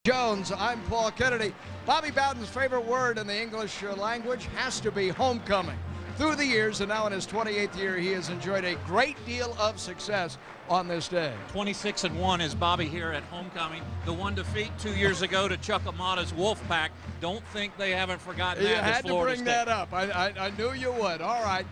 Jones, I'm Paul Kennedy. Bobby Bowden's favorite word in the English language has to be homecoming. Through the years, and now in his 28th year, he has enjoyed a great deal of success on this day. 26-1 is Bobby here at homecoming. The one defeat 2 years ago to Chuck Amata's Wolfpack. Don't think they haven't forgotten that. You had to bring that up. I knew you would. All right.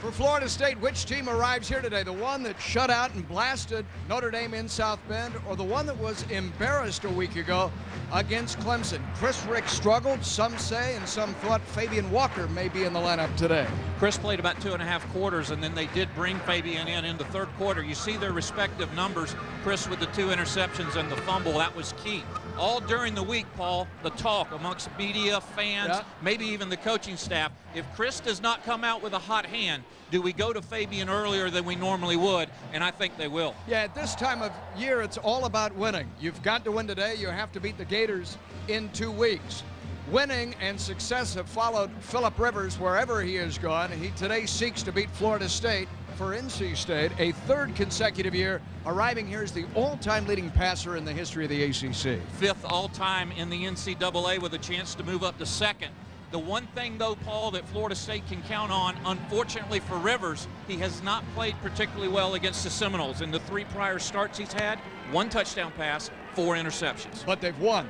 For Florida State, which team arrives here today? The one that shut out and blasted Notre Dame in South Bend, or the one that was embarrassed a week ago against Clemson? Chris Rick struggled, some say, and some thought Fabian Walker may be in the lineup today. Chris played about 2.5 quarters, and then they did bring Fabian in the third quarter. You see their respective numbers. Chris with the 2 interceptions and the fumble, that was key. All during the week, Paul, the talk amongst media, fans, maybe even the coaching staff. If Chris does not come out with a hot hand, do we go to Fabian earlier than we normally would? And I think they will. Yeah, at this time of year, it's all about winning. You've got to win today. You have to beat the Gators in 2 weeks. Winning and success have followed Phillip Rivers wherever he has gone. He today seeks to beat Florida State for NC State, a 3rd consecutive year, arriving here as the all-time leading passer in the history of the ACC. 5th all-time in the NCAA with a chance to move up to 2nd. The one thing, though, Paul, that Florida State can count on, unfortunately for Rivers, he has not played particularly well against the Seminoles. In the 3 prior starts he's had, 1 touchdown pass, 4 interceptions. But they've won,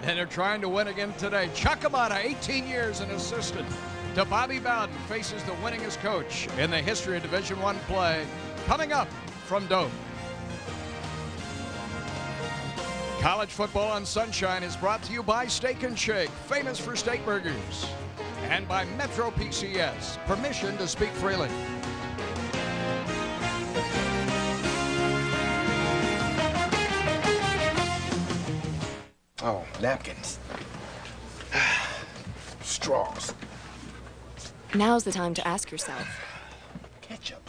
and they're trying to win again today. Chuck Amata, 18 years an assistant to Bobby Bowden, faces the winningest coach in the history of Division I play, coming up from Doak. College football on Sunshine is brought to you by Steak and Shake, famous for steak burgers, and by Metro PCS, permission to speak freely. Oh, napkins. Straws. Now's the time to ask yourself, Ketchup.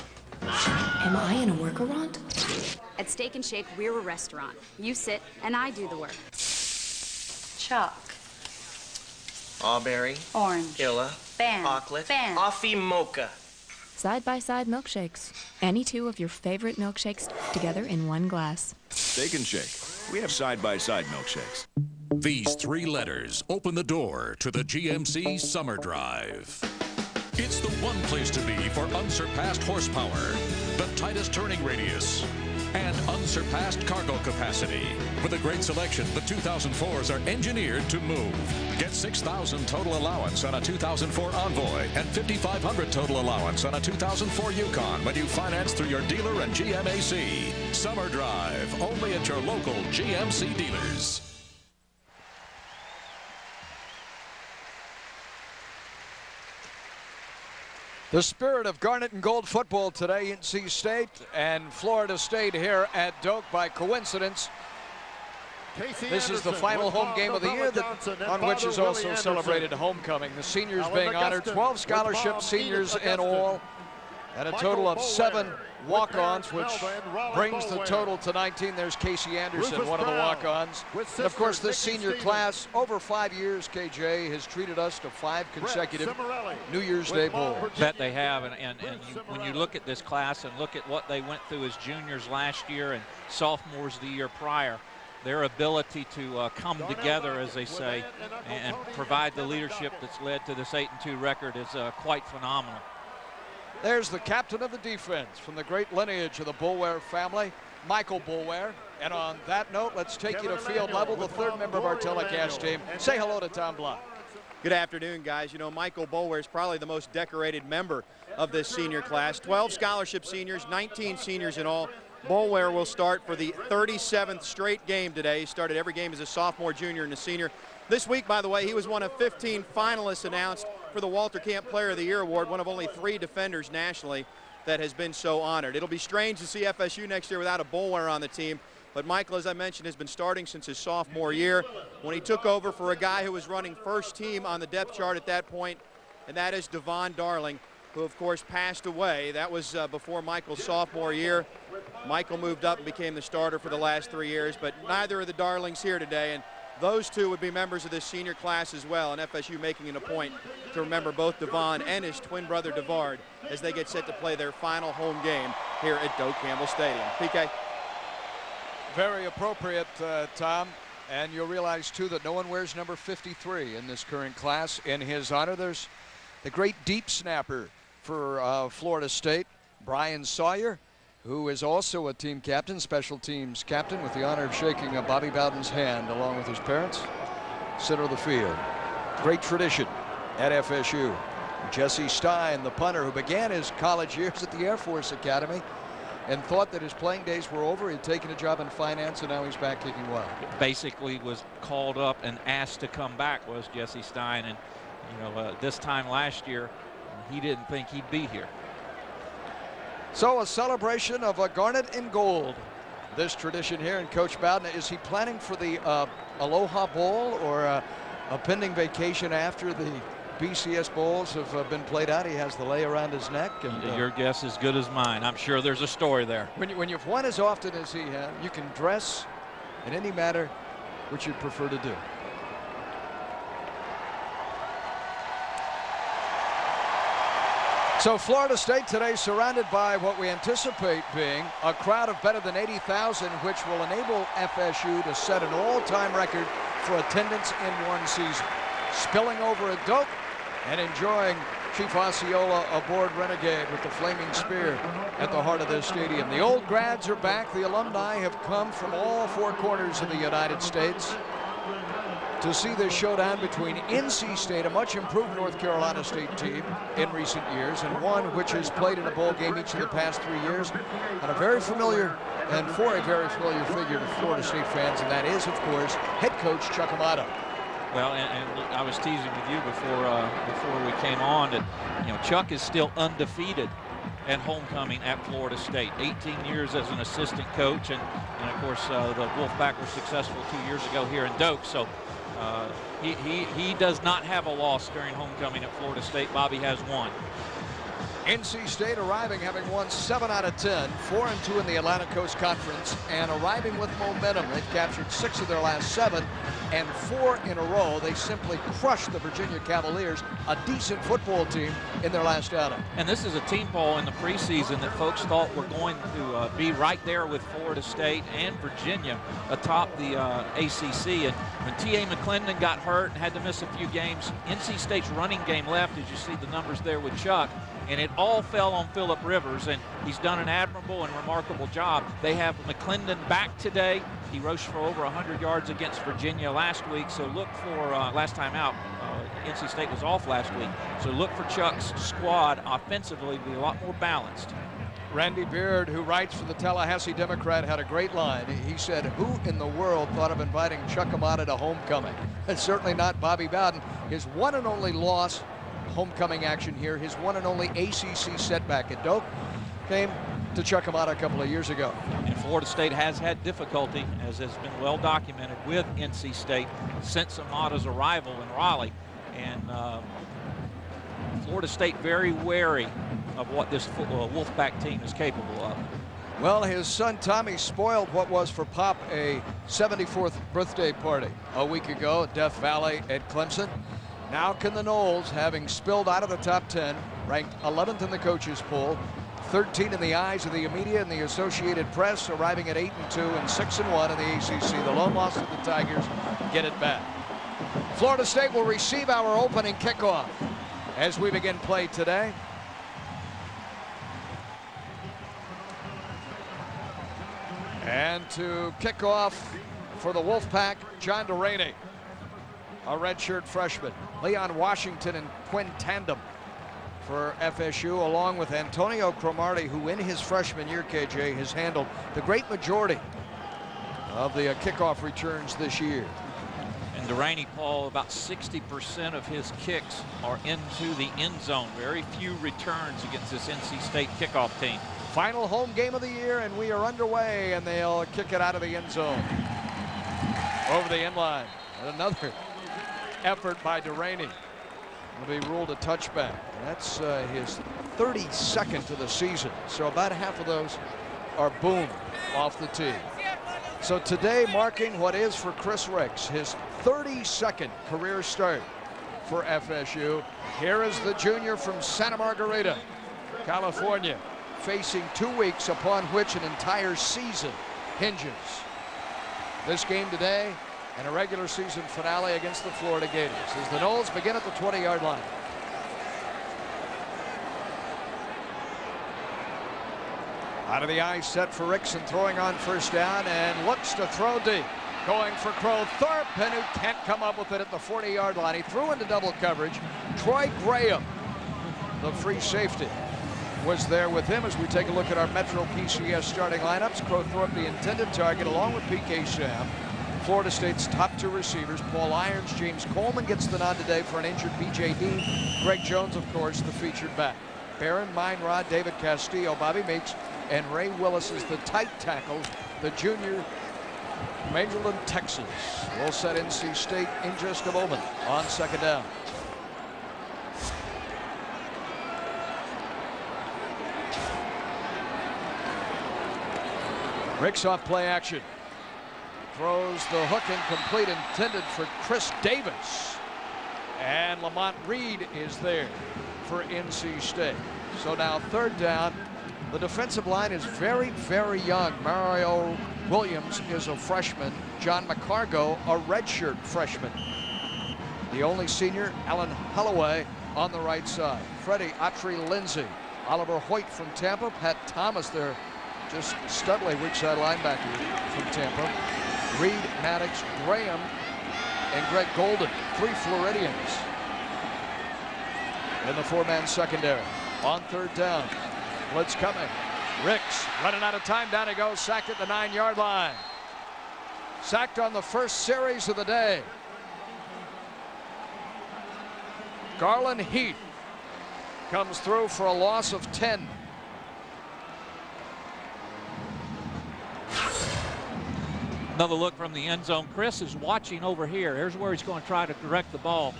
am I in a workaround? At Steak and Shake, we're a restaurant. You sit, and I do the work. Chalk. Awberry. Orange. Illa. Ban. Chocolate. Ban. Coffee mocha. Side-by-side milkshakes. Any 2 of your favorite milkshakes together in one glass. Steak and Shake. We have side-by-side milkshakes. These 3 letters open the door to the GMC Summer Drive. It's the one place to be for unsurpassed horsepower, the tightest turning radius, and unsurpassed cargo capacity. With a great selection, the 2004s are engineered to move. Get $6,000 total allowance on a 2004 Envoy and $5,500 total allowance on a 2004 Yukon when you finance through your dealer and GMAC. Summer Drive, only at your local GMC dealers. The spirit of Garnet and Gold football today, NC State and Florida State here at Doak. By coincidence, this is the final home game of the year on which is also celebrated homecoming. The seniors being honored, 12 scholarship seniors in all, and a total of 7 walk-ons, which brings the total to 19. There's Casey Anderson, one of the walk-ons. And of course, this senior class, over 5 years, KJ, has treated us to 5 consecutive New Year's Day bowls. Bet they have, and when you look at this class and look at what they went through as juniors last year and sophomores the year prior, their ability to come together, as they say, and provide the leadership that's led to this 8-2 record is quite phenomenal. There's the captain of the defense from the great lineage of the Boulware family, Michael Boulware. And on that note, let's take you to field level, the 3rd member of our telecast team. Say hello to Tom Block. Good afternoon, guys. You know, Michael Boulware is probably the most decorated member of this senior class. 12 scholarship seniors, 19 seniors in all. Boulware will start for the 37th straight game today. He started every game as a sophomore, junior, and a senior. This week, by the way, he was one of 15 finalists announced for the Walter Camp Player of the Year award, one of only 3 defenders nationally that has been so honored. It'll be strange to see FSU next year without a Boulware on the team, but Michael, as I mentioned, has been starting since his sophomore year when he took over for a guy who was running first team on the depth chart at that point, and that is Devon Darling, who of course passed away. That was before Michael's sophomore year. Michael moved up and became the starter for the last 3 years, but neither of the Darlings here today, and those 2 would be members of this senior class as well, and FSU making it a point to remember both Devon and his twin brother DeVard as they get set to play their final home game here at Doak Campbell Stadium. PK. Very appropriate, Tom. And you'll realize, too, that no one wears number 53 in this current class in his honor. There's the great deep snapper for Florida State, Brian Sawyer, who is also a team captain, special teams captain, with the honor of shaking Bobby Bowden's hand along with his parents. Center of the field. Great tradition at FSU. Jesse Stein, the punter, who began his college years at the Air Force Academy and thought that his playing days were over. He'd taken a job in finance, and now he's back kicking well. Basically was called up and asked to come back, was Jesse Stein. And, you know, this time last year, he didn't think he'd be here. So a celebration of a garnet and gold. This tradition here, and Coach Bowden, is he planning for the Aloha Bowl or a pending vacation after the BCS Bowls have been played out? He has the lei around his neck. And your guess is good as mine. I'm sure there's a story there. When you've won as often as he has, you can dress in any matter which you'd prefer to do. So Florida State today surrounded by what we anticipate being a crowd of better than 80,000, which will enable FSU to set an all-time record for attendance in one season. Spilling over at Doak and enjoying Chief Osceola aboard Renegade with the flaming spear at the heart of this stadium. The old grads are back. The alumni have come from all four corners of the United States to see this showdown between NC State, a much improved North Carolina State team in recent years, and one which has played in a bowl game each of the past 3 years, and for a very familiar figure to Florida State fans, and that is, of course, head coach Chuck Amato. Well, and I was teasing with you before we came on that, you know, Chuck is still undefeated at homecoming at Florida State. 18 years as an assistant coach, and of course the Wolfpack were successful 2 years ago here in Doak. So he does not have a loss during homecoming at Florida State. Bobby has one. NC State arriving having won 7 out of 10, 4-2 in the Atlantic Coast Conference, and arriving with momentum. They've captured 6 of their last 7 and 4 in a row. They simply crushed the Virginia Cavaliers, a decent football team, in their last outing. And this is a team, Paul, in the preseason that folks thought were going to be right there with Florida State and Virginia atop the ACC. And when T.A. McClendon got hurt and had to miss a few games, NC State's running game left, as you see the numbers there with Chuck, and it all fell on Phillip Rivers, and he's done an admirable and remarkable job. They have McClendon back today. He rushed for over 100 yards against Virginia last week, so look for last time out. NC State was off last week, so look for Chuck's squad offensively to be a lot more balanced. Randy Beard, who writes for the Tallahassee Democrat, had a great line. He said, "Who in the world thought of inviting Chuck Amato to homecoming?" And certainly not Bobby Bowden. His one and only loss, homecoming action here, his one and only ACC setback at Doak, came to Chuck Amato a couple of years ago. And Florida State has had difficulty, as has been well documented, with NC State since Amato's arrival in Raleigh. And Florida State very wary of what this Wolfpack team is capable of. Well, his son Tommy spoiled what was for Pop a 74th birthday party a week ago at Death Valley at Clemson. Now can the Noles, having spilled out of the top 10, ranked 11th in the coaches poll, 13 in the eyes of the media and the Associated Press, arriving at 8-2 and 6-1 in the ACC. The lone loss to the Tigers, get it back. Florida State will receive our opening kickoff as we begin play today. And to kick off for the Wolfpack, John Delaney, a redshirt freshman. Leon Washington and Quinn Tandem for FSU, along with Antonio Cromartie, who in his freshman year, KJ, has handled the great majority of the kickoff returns this year. And Delaney, Paul, about 60% of his kicks are into the end zone. Very few returns against this NC State kickoff team. Final home game of the year, and we are underway, and they'll kick it out of the end zone. Over the end line. And another effort by Delaney will be ruled a touchback. That's his 32nd of the season. So about half of those are boom off the tee. So today marking what is for Chris Ricks his 32nd career start for FSU. Here is the junior from Santa Margarita, California, facing 2 weeks upon which an entire season hinges. This game today in a regular season finale against the Florida Gators as the Noles begin at the 20-yard line. Out of the eye set for Rickson, throwing on first down and looks to throw deep. Going for Crowthorpe, and who can't come up with it at the 40-yard line. He threw into double coverage. Troy Graham, the free safety, was there with him as we take a look at our Metro PCS starting lineups. Crowthorpe, the intended target, along with PK Sam. Florida State's top two receivers, Paul Irons, James Coleman gets the nod today for an injured BJ Dean. Greg Jones, of course, the featured back. Barron, Meinrod, David Castillo, Bobby Meeks, and Ray Willis is the tight tackle, the junior, Majorland, Texas. We'll set NC State in just a moment on second down. Ricks off play action. Throws the hook incomplete, intended for Chris Davis. And Lamont Reed is there for NC State. So now third down. The defensive line is very, very young. Mario Williams is a freshman. John McCargo, a redshirt freshman. The only senior, Alan Holloway, on the right side. Freddie Autry-Lindsay, Oliver Hoyt from Tampa, Pat Thomas there, just Studley, weak side linebacker from Tampa. Reed, Maddox, Graham, and Greg Golden, three Floridians in the four-man secondary. On third down, blitz coming. Ricks running out of time. Down he goes, sacked at the 9-yard line. Sacked on the first series of the day. Garland Heath comes through for a loss of 10. Another look from the end zone. Chris is watching over here. Here's where he's going to try to direct the ball.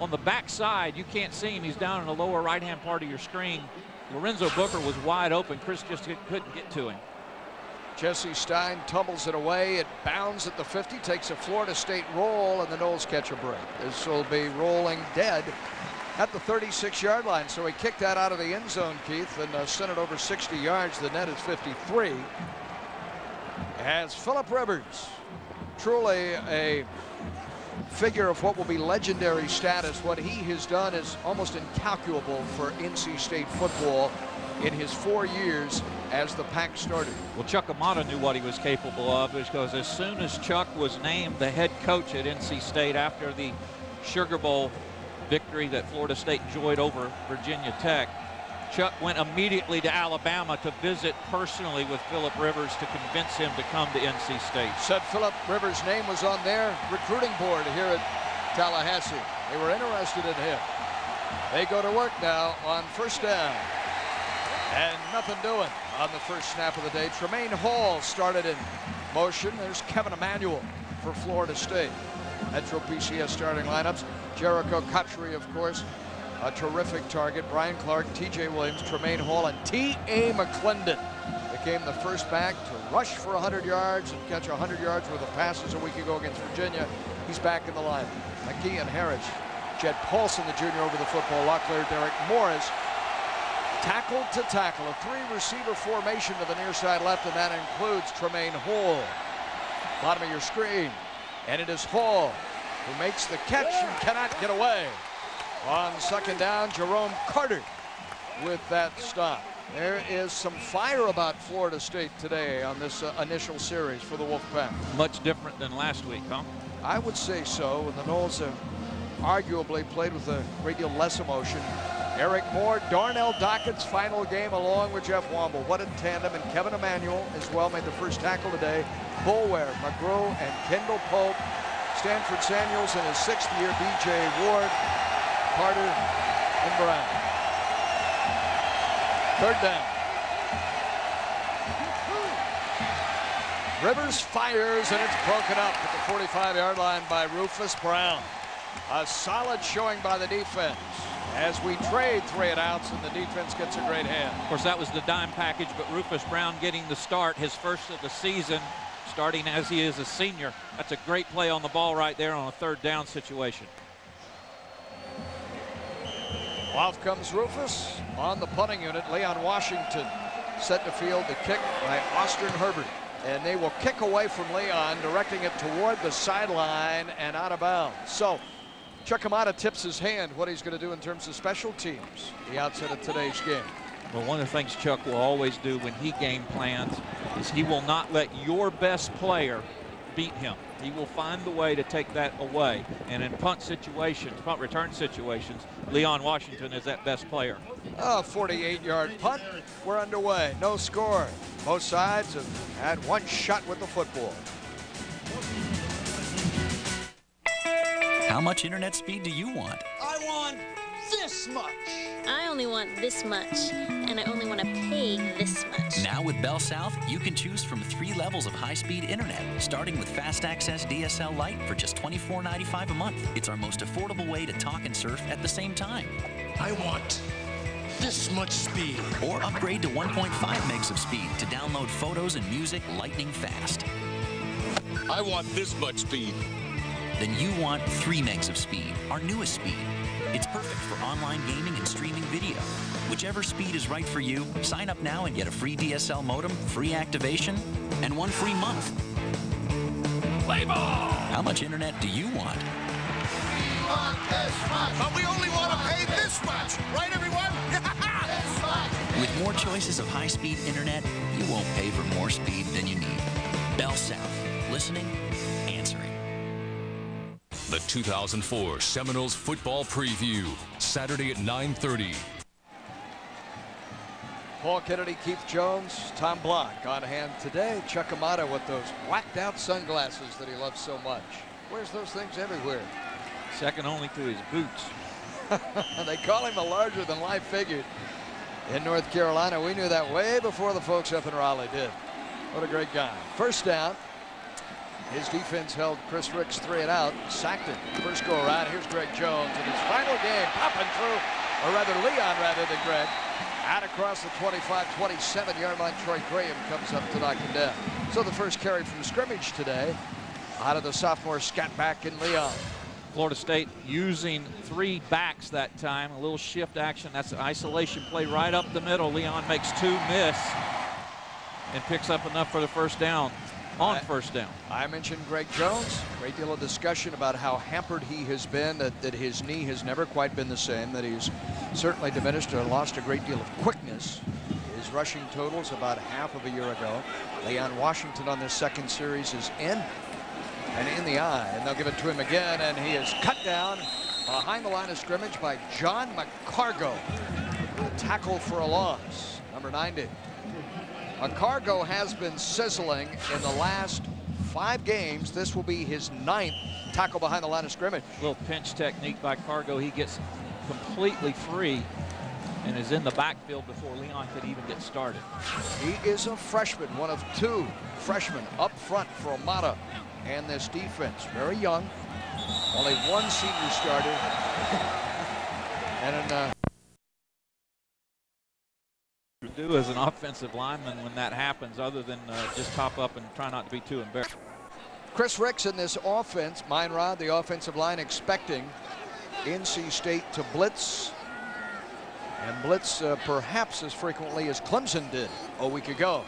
On the backside, you can't see him. He's down in the lower right-hand part of your screen. Lorenzo Booker was wide open. Chris just couldn't get to him. Jesse Stein tumbles it away. It bounds at the 50, takes a Florida State roll, and the Noles catch a break. This will be rolling dead at the 36-yard line. So he kicked that out of the end zone, Keith, and sent it over 60 yards. The net is 53. As Philip Rivers, truly a figure of what will be legendary status. What he has done is almost incalculable for NC State football in his 4 years as the Pack started. Well, Chuck Amata knew what he was capable of, because as soon as Chuck was named the head coach at NC State after the Sugar Bowl victory that Florida State enjoyed over Virginia Tech, Chuck went immediately to Alabama to visit personally with Philip Rivers to convince him to come to NC State. Said Philip Rivers' name was on their recruiting board here at Tallahassee. They were interested in him. They go to work now on first down. And nothing doing on the first snap of the day. Tremaine Hall started in motion. There's Kevin Emanuel for Florida State. Metro PCS starting lineups. Jericho Cotchery, of course, a terrific target. Brian Clark, TJ Williams, Tremaine Hall, and T.A. McClendon became the first back to rush for 100 yards and catch 100 yards worth of passes a week ago against Virginia. He's back in the line. McKeon Harris, Jed Paulson, the junior, over the football. Locklear, Derek Morris. Tackle to tackle, a three-receiver formation to the near side left, and that includes Tremaine Hall. Bottom of your screen, and it is Hall who makes the catch and cannot get away. On second down, Jerome Carter with that stop. There is some fire about Florida State today on this initial series for the Wolfpack. Much different than last week, huh? I would say so, and the Noles have arguably played with a great deal less emotion. Eric Moore, Darnell Dockett's final game along with Jeff Womble. What a tandem, and Kevin Emanuel as well made the first tackle today. Boulware, McGrew, and Kendall Pope. Stanford Samuels in his 6th year, B.J. Ward, Carter, and Brown. Third down. Rivers fires, and it's broken up at the 45-yard line by Rufus Brown. A solid showing by the defense as we trade 3 and outs, and the defense gets a great hand. Of course, that was the dime package, but Rufus Brown getting the start, his first of the season, starting as he is a senior. That's a great play on the ball right there on a third down situation. Off comes Rufus on the punting unit. Leon Washington set to field the kick by Austin Herbert. and they will kick away from Leon, directing it toward the sideline and out of bounds. So Chuck Amata tips his hand what he's going to do in terms of special teams the outset of today's game. Well, one of the things Chuck will always do when he game plans is he will not let your best player beat him. He will find the way to take that away. And in punt situations, punt return situations, Leon Washington is that best player. A 48-yard punt. We're underway. No score. Both sides have had one shot with the football. How much internet speed do you want? I want this much. I only want this much, and I only want to pay this much. Now with Bell South, you can choose from 3 levels of high-speed internet, starting with Fast Access DSL Lite for just $24.95 a month. It's our most affordable way to talk and surf at the same time. I want this much speed. Or upgrade to 1.5 megs of speed to download photos and music lightning fast. I want this much speed. Then you want 3 megs of speed, our newest speed. It's perfect for online gaming and streaming video. Whichever speed is right for you, sign up now and get a free DSL modem, free activation, and 1 free month. Play ball! How much internet do you want? We want this much. But we only want to pay this much. Right, everyone? This much. With more choices of high-speed internet, you won't pay for more speed than you need. Bell South. Listening, answering. The 2004 Seminoles Football Preview, Saturday at 9:30. Paul Kennedy, Keith Jones, Tom Block on hand today. Chuck Amata with those whacked-out sunglasses that he loves so much. Wears those things everywhere. Second only to his boots. They call him a larger-than-life figure in North Carolina. We knew that way before the folks up in Raleigh did. What a great guy. First down. His defense held Chris Ricks 3 and out, sacked him. First go around. Here's Greg Jones in his final game, popping through, or rather Leon rather than Greg. Out across the 25-27-yard line, Troy Graham comes up to knock him down. So the first carry from scrimmage today out of the sophomore scat back in Leon. Florida State using 3 backs that time, a little shift action. That's an isolation play right up the middle. Leon makes 2 miss and picks up enough for the first down. On first down. I mentioned Greg Jones. Great deal of discussion about how hampered he has been, that his knee has never quite been the same, that he's certainly diminished or lost a great deal of quickness. His rushing totals about half of a year ago. Leon Washington on their second series is in and in the eye, and they'll give it to him again, and he is cut down behind the line of scrimmage by John McCargo. Tackle for a loss, number 90. McCargo has been sizzling in the last 5 games. This will be his 9th tackle behind the line of scrimmage. Little pinch technique by Cargo. He gets completely free and is in the backfield before Leon could even get started. He is a freshman, one of 2 freshmen up front for Amata and this defense. Very young, only 1 senior starter, and an do as an offensive lineman when that happens, other than just pop up and try not to be too embarrassed. Chris Ricks in this offense, Meinrad, the offensive line, expecting NC State to blitz, and blitz perhaps as frequently as Clemson did a week ago.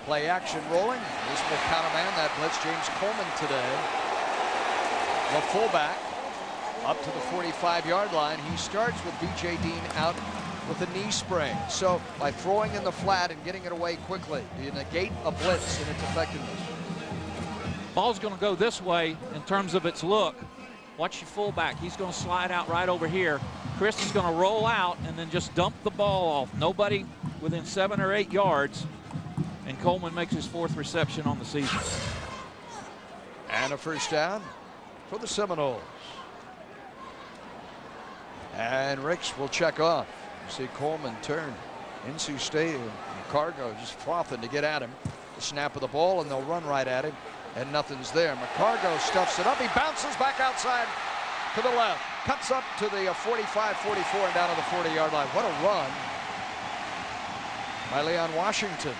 Play action rolling. This will counterman that blitz. James Coleman today, the fullback, up to the 45-yard line. He starts with B.J. Dean out with a knee sprain. So by throwing in the flat and getting it away quickly, do you negate a blitz in its effectiveness? Ball's going to go this way in terms of its look. Watch your fullback. He's going to slide out right over here. Chris is going to roll out and then just dump the ball off. Nobody within 7 or 8 yards. And Coleman makes his 4th reception on the season. And a first down for the Seminoles. And Ricks will check off. You see Coleman turn. NC State and McCargo just frothing to get at him. The snap of the ball, and they'll run right at him, and nothing's there. McCargo stuffs it up. He bounces back outside to the left. Cuts up to the 45, 44, and down to the 40-yard line. What a run by Leon Washington.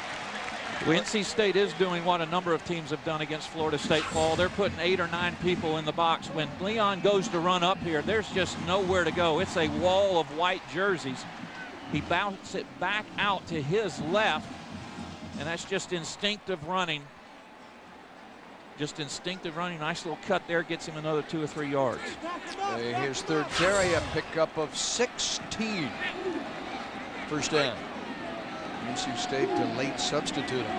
Well, NC State is doing what a number of teams have done against Florida State, Paul. They're putting 8 or 9 people in the box. When Leon goes to run up here, there's just nowhere to go. It's a wall of white jerseys. He bounces it back out to his left, And that's just instinctive running. Just instinctive running. Nice little cut there. Gets him another 2 or 3 yards. His third carry, a pickup of 16. First down. NC State to late substituting. They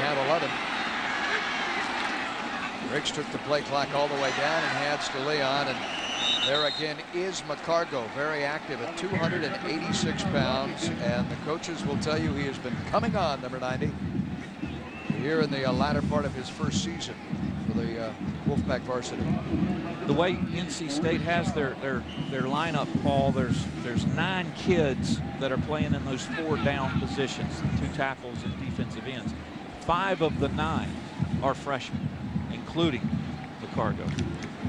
had 11. Ricks took the play clock all the way down and hands to Leon. And there again is McCargo, very active at 286 pounds. And the coaches will tell you he has been coming on, number 90, here in the latter part of his first season for the Wolfpack varsity. The way NC State has their lineup, Paul, there's 9 kids that are playing in those 4 down positions, 2 tackles and defensive ends. 5 of the 9 are freshmen, including McCargo.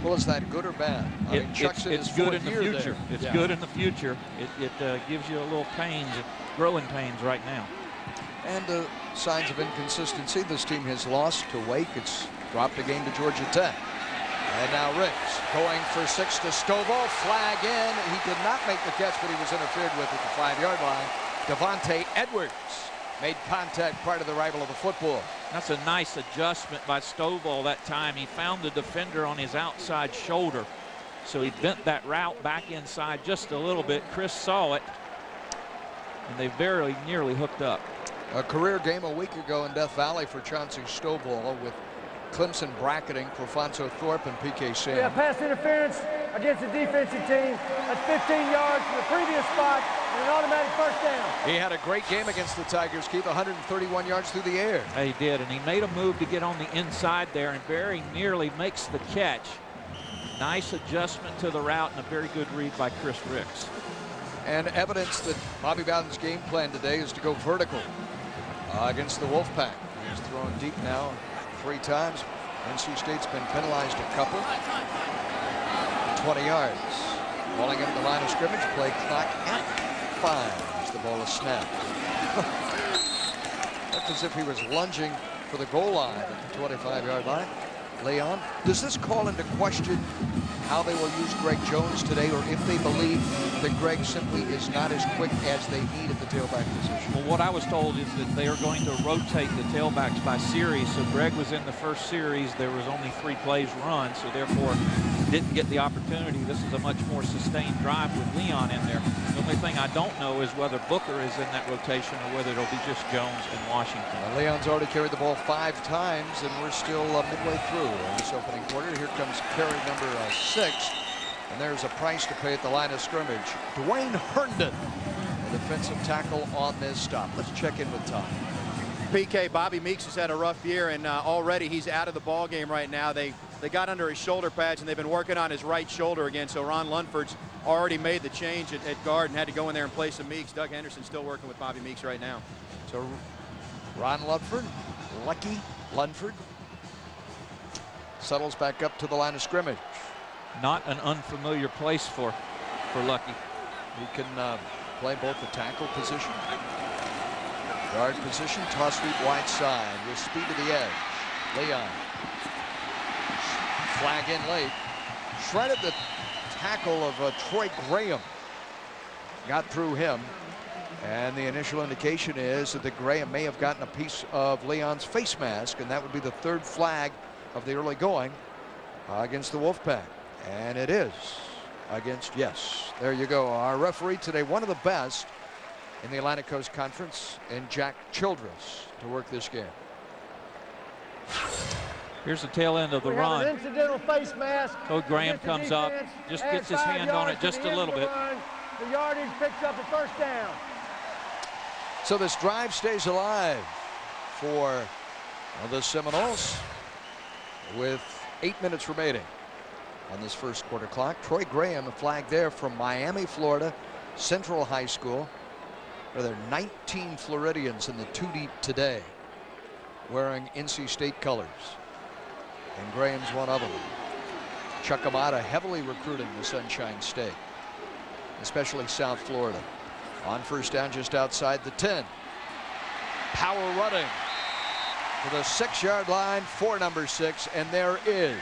Well, is that good or bad? It's good in the future. It's good in the future. It gives you a little pains, growing pains right now. And signs of inconsistency. This team has lost to Wake. It's dropped a game to Georgia Tech. And now Ricks going for 6 to Stovall. Flag in. He did not make the catch, but he was interfered with at the 5-yard line. Devontae Edwards made contact prior to the arrival of the football. That's a nice adjustment by Stovall that time. He found the defender on his outside shoulder. So he bent that route back inside just a little bit. Chris saw it, and they very nearly hooked up. A career game a week ago in Death Valley for Chauncey Stovall with Clemson bracketing Profonso Thorpe and PK Sam. Yeah, pass interference against the defensive team. That's 15 yards from the previous spot and an automatic first down. He had a great game against the Tigers, Keith, 131 yards through the air. He did, and he made a move to get on the inside there and very nearly makes the catch. Nice adjustment to the route and a very good read by Chris Ricks. And evidence that Bobby Bowden's game plan today is to go vertical against the Wolfpack. He's thrown deep now 3 times. NC State's been penalized a couple. 20 yards. Falling into the line of scrimmage. Play clock at 5 as the ball is snapped. That's as if he was lunging for the goal line at the 25-yard line. Leon, does this call into question how they will use Greg Jones today, or if they believe that Greg simply is not as quick as they need at the tailback position? Well, what I was told is that they are going to rotate the tailbacks by series. So Greg was in the first series. There was only 3 plays run, so therefore didn't get the opportunity. This is a much more sustained drive with Leon in there. The only thing I don't know is whether Booker is in that rotation or whether it'll be just Jones and Washington. Leon's already carried the ball 5 times, and we're still midway through this opening quarter. Here comes carry number 6, and there's a price to pay at the line of scrimmage. Dwayne Herndon, the defensive tackle on this stop. Let's check in with Tom. PK, Bobby Meeks has had a rough year, and already he's out of the ball game right now. They got under his shoulder pads, and they've been working on his right shoulder again. So Ron Lunford's already made the change at guard and had to go in there in place of Meeks. Doug Henderson's still working with Bobby Meeks right now. So Ron Lunford, Lucky Lunford, settles back up to the line of scrimmage. Not an unfamiliar place for Lucky. He can play both the tackle position, guard position, toss sweep wide side with speed to the edge. Leon. Flag in late. Shredded the tackle of Troy Graham. Got through him. And the initial indication is that Graham may have gotten a piece of Leon's face mask, and that would be the 3rd flag of the early going against the Wolfpack. And it is against, yes, there you go. Our referee today, one of the best in the Atlantic Coast Conference, and Jack Childress to work this game. Here's the tail end of the run. An incidental face mask. Coach Graham comes up, just gets his hand on it just a little bit. The yardage picks up a first down. So this drive stays alive for the Seminoles with 8 minutes remaining on this first quarter clock. Troy Graham, a flag there from Miami, Florida, Central High School. There are 19 Floridians in the 2 deep today wearing NC State colors. And Graham's one of them. Chuck Amata heavily recruiting the Sunshine State, especially South Florida. On first down just outside the 10. Power running to the 6-yard line for number 6, and there is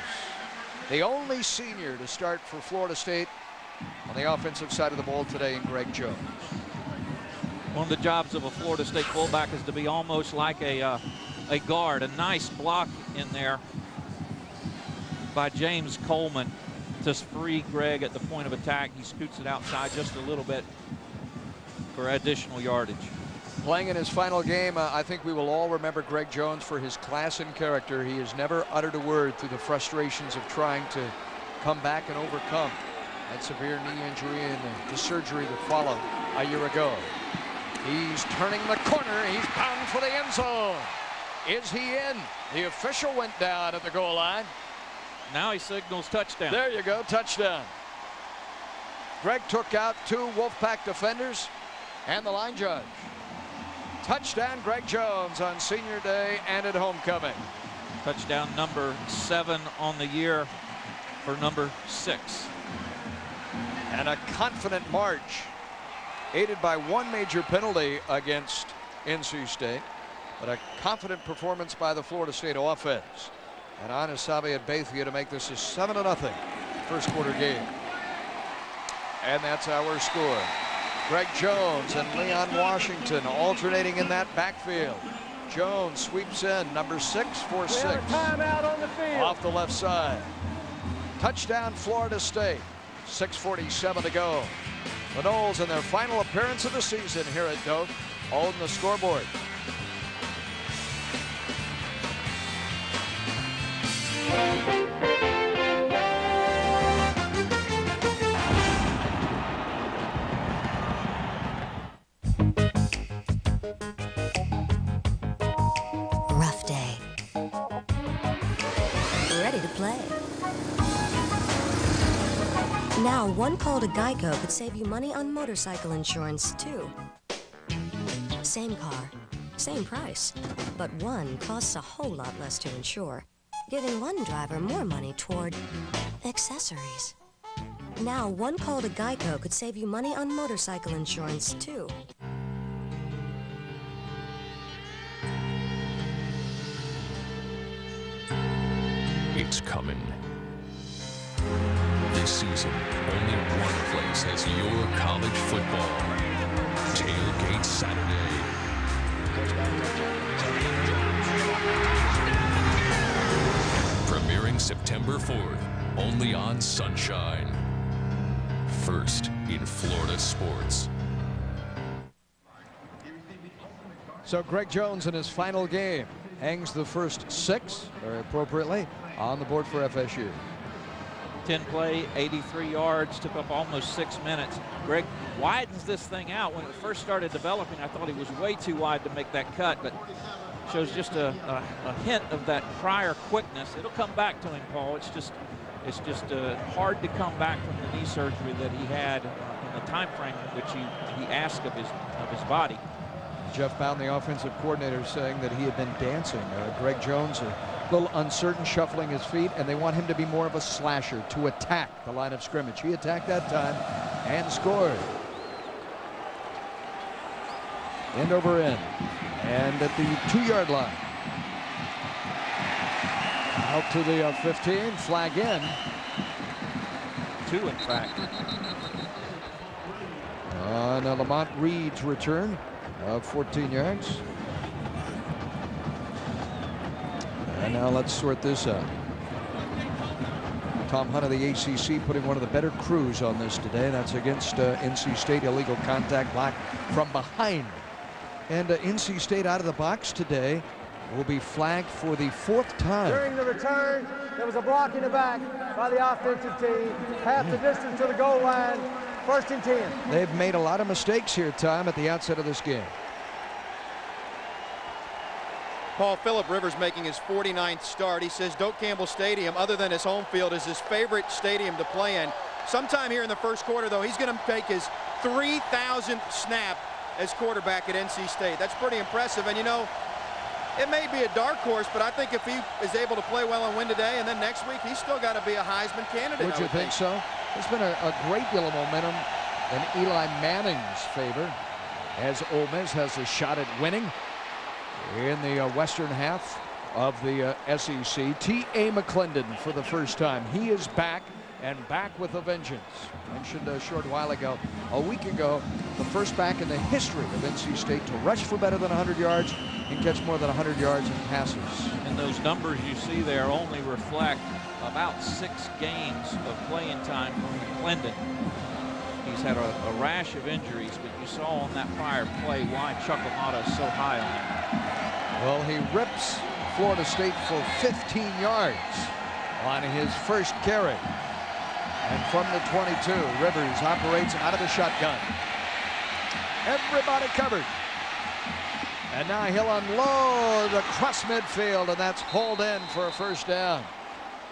the only senior to start for Florida State on the offensive side of the ball today in Greg Jones. One of the jobs of a Florida State fullback is to be almost like a guard. A nice block in there by James Coleman to free Greg at the point of attack. He scoots it outside just a little bit for additional yardage. Playing in his final game, I think we will all remember Greg Jones for his class and character. He has never uttered a word through the frustrations of trying to come back and overcome that severe knee injury and the surgery that followed a year ago. He's turning the corner. He's bound for the end zone. Is he in? The official went down at the goal line. Now he signals touchdown. There you go, touchdown. Greg took out 2 Wolfpack defenders and the line judge. Touchdown, Greg Jones on senior day and at homecoming. Touchdown number 7 on the year for number 6. And a confident march, aided by 1 major penalty against NC State, but a confident performance by the Florida State offense. And Anasabi at Bethia to make this a 7-0 first quarter game. And that's our score. Greg Jones and Leon Washington alternating in that backfield. Jones sweeps in, number 6 for 6. Timeout on the field. Off the left side. Touchdown, Florida State. 6:47 to go. The Noles in their final appearance of the season here at Doak own the scoreboard. Rough day. Ready to play. Now, one call to Geico could save you money on motorcycle insurance, too. Same car, same price, but one costs a whole lot less to insure, giving one driver more money toward accessories. Now, one call to Geico could save you money on motorcycle insurance, too. It's coming. This season, only one place has your college football. Tailgate Saturday. Premiering September 4th, only on Sunshine. First in Florida sports. So Greg Jones in his final game hangs the first 6, very appropriately, on the board for FSU. 10 play, 83 yards, took up almost 6 minutes. Greg widens this thing out. When it first started developing, I thought he was way too wide to make that cut, but shows just a hint of that prior quickness. It'll come back to him, Paul. It's just hard to come back from the knee surgery that he had in the time frame in which he asked of his body. Jeff Bound, the offensive coordinator, saying that he had been dancing. Greg Jones, a little uncertain, shuffling his feet, and they want him to be more of a slasher, to attack the line of scrimmage. He attacked that time and scored. End over end. And at the 2-yard line. Out to the 15, flag in. 2, in fact. Now Lamont Reed's return of 14 yards. And now let's sort this out. Tom Hunt of the ACC putting one of the better crews on this today. That's against NC State, illegal contact block from behind. And NC State out of the box today will be flagged for the 4th time. During the return, there was a block in the back by the offensive team. Half the distance to the goal line. 1st and 10. They've made a lot of mistakes here, Tom, at the outset of this game. Paul, Phillip Rivers making his 49th start. He says Doak Campbell Stadium, other than his home field, is his favorite stadium to play in. Sometime here in the first quarter, though, he's going to take his 3,000th snap as quarterback at NC State. That's pretty impressive. And, you know, it may be a dark horse, but I think if he is able to play well and win today, and then next week, he's still got to be a Heisman candidate. Would you think so? There's been a great deal of momentum in Eli Manning's favor as Ole Miss has a shot at winning in the western half of the SEC. T.A. McClendon for the first time. He is back and back with a vengeance. Mentioned a short while ago, a week ago, the first back in the history of NC State to rush for better than 100 yards and catch more than 100 yards in passes. And those numbers you see there only reflect about 6 games of playing time for McClendon. He's had a rash of injuries, but you saw on that prior play why Chuck Amato is so high on him. Well, he rips Florida State for 15 yards on his first carry. And from the 22, Rivers operates out of the shotgun. Everybody covered. And now he'll unload across midfield, and that's hauled in for a first down.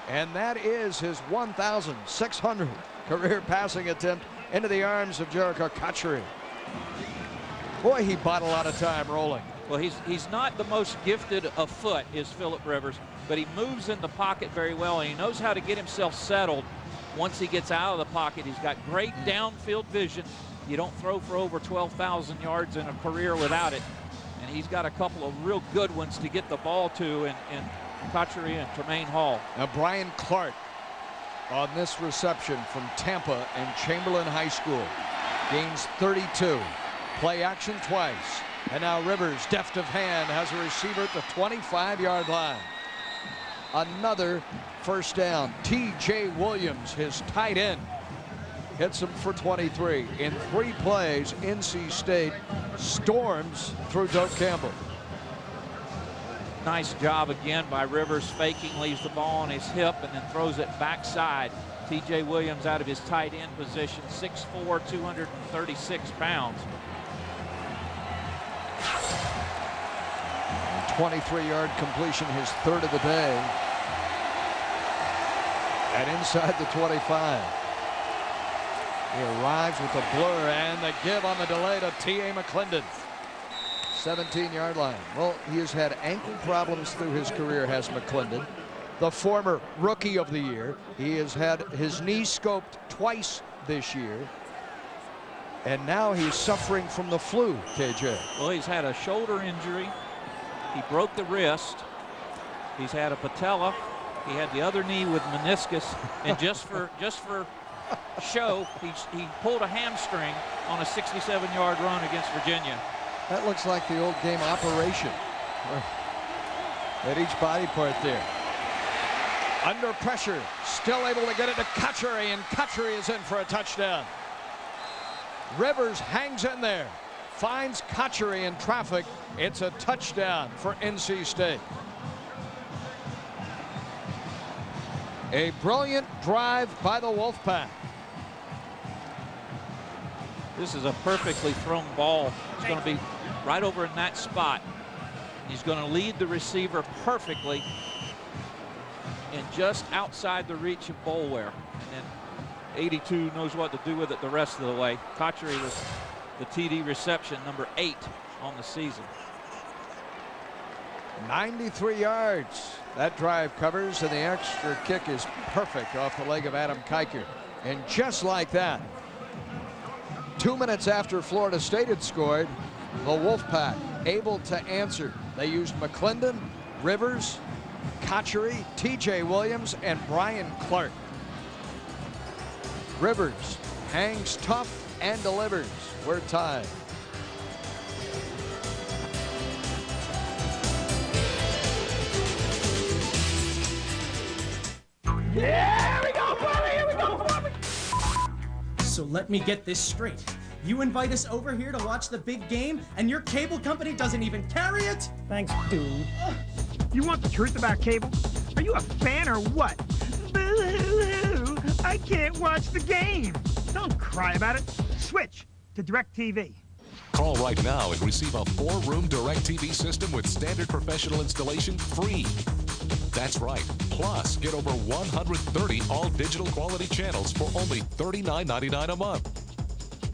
And that is his 1,600th career passing attempt into the arms of Jericho Cotchery. Boy, he bought a lot of time rolling. Well, he's not the most gifted of foot, is Phillip Rivers, but he moves in the pocket very well, and he knows how to get himself settled once he gets out of the pocket. He's got great downfield vision. You don't throw for over 12,000 yards in a career without it. And he's got a couple of real good ones to get the ball to in Cotchery and Tremaine Hall. Now, Brian Clark on this reception from Tampa and Chamberlain High School gains 32. Play action twice. And now Rivers, deft of hand, has a receiver at the 25-yard line. Another first down. T.J. Williams, his tight end, hits him for 23. In 3 plays, NC State storms through Doak Campbell. Nice job again by Rivers, faking, leaves the ball on his hip, and then throws it backside. T.J. Williams out of his tight end position, 6'4", 236 pounds. 23-yard completion, his 3rd of the day. And inside the 25. He arrives with a blur and the give on the delay to T.A. McClendon. 17-yard line. Well, he has had ankle problems through his career, has McClendon. The former Rookie of the Year. He has had his knee scoped twice this year. And now he's suffering from the flu, KJ. Well, he's had a shoulder injury. He broke the wrist. He's had a patella. He had the other knee with meniscus. And just for show, he pulled a hamstring on a 67-yard run against Virginia. That looks like the old game Operation. At each body part there. Under pressure, still able to get it to Cotchery, and Cotchery is in for a touchdown. Rivers hangs in there, finds Cotchery in traffic. It's a touchdown for NC State. A brilliant drive by the Wolfpack. This is a perfectly thrown ball. It's going to be right over in that spot. He's going to lead the receiver perfectly and just outside the reach of Boulware. And then 82 knows what to do with it the rest of the way. Cotchery with the TD reception, number 8 on the season. 93 yards. That drive covers, and the extra kick is perfect off the leg of Adam Kiker. And just like that, 2 minutes after Florida State had scored, the Wolfpack able to answer. They used McClendon, Rivers, Cotchery, T.J. Williams, and Brian Clark. Rivers hangs tough and delivers. We're tied. Yeah, here we go, Bobby, here we go, Bobby. So let me get this straight. You invite us over here to watch the big game, and your cable company doesn't even carry it? Thanks, dude. You want the truth about cable? Are you a fan or what? Boo-hoo-hoo! I can't watch the game. Don't cry about it. Switch to DirecTV. Call right now and receive a 4-room DirecTV system with standard professional installation free. That's right. Plus, get over 130 all-digital quality channels for only $39.99 a month.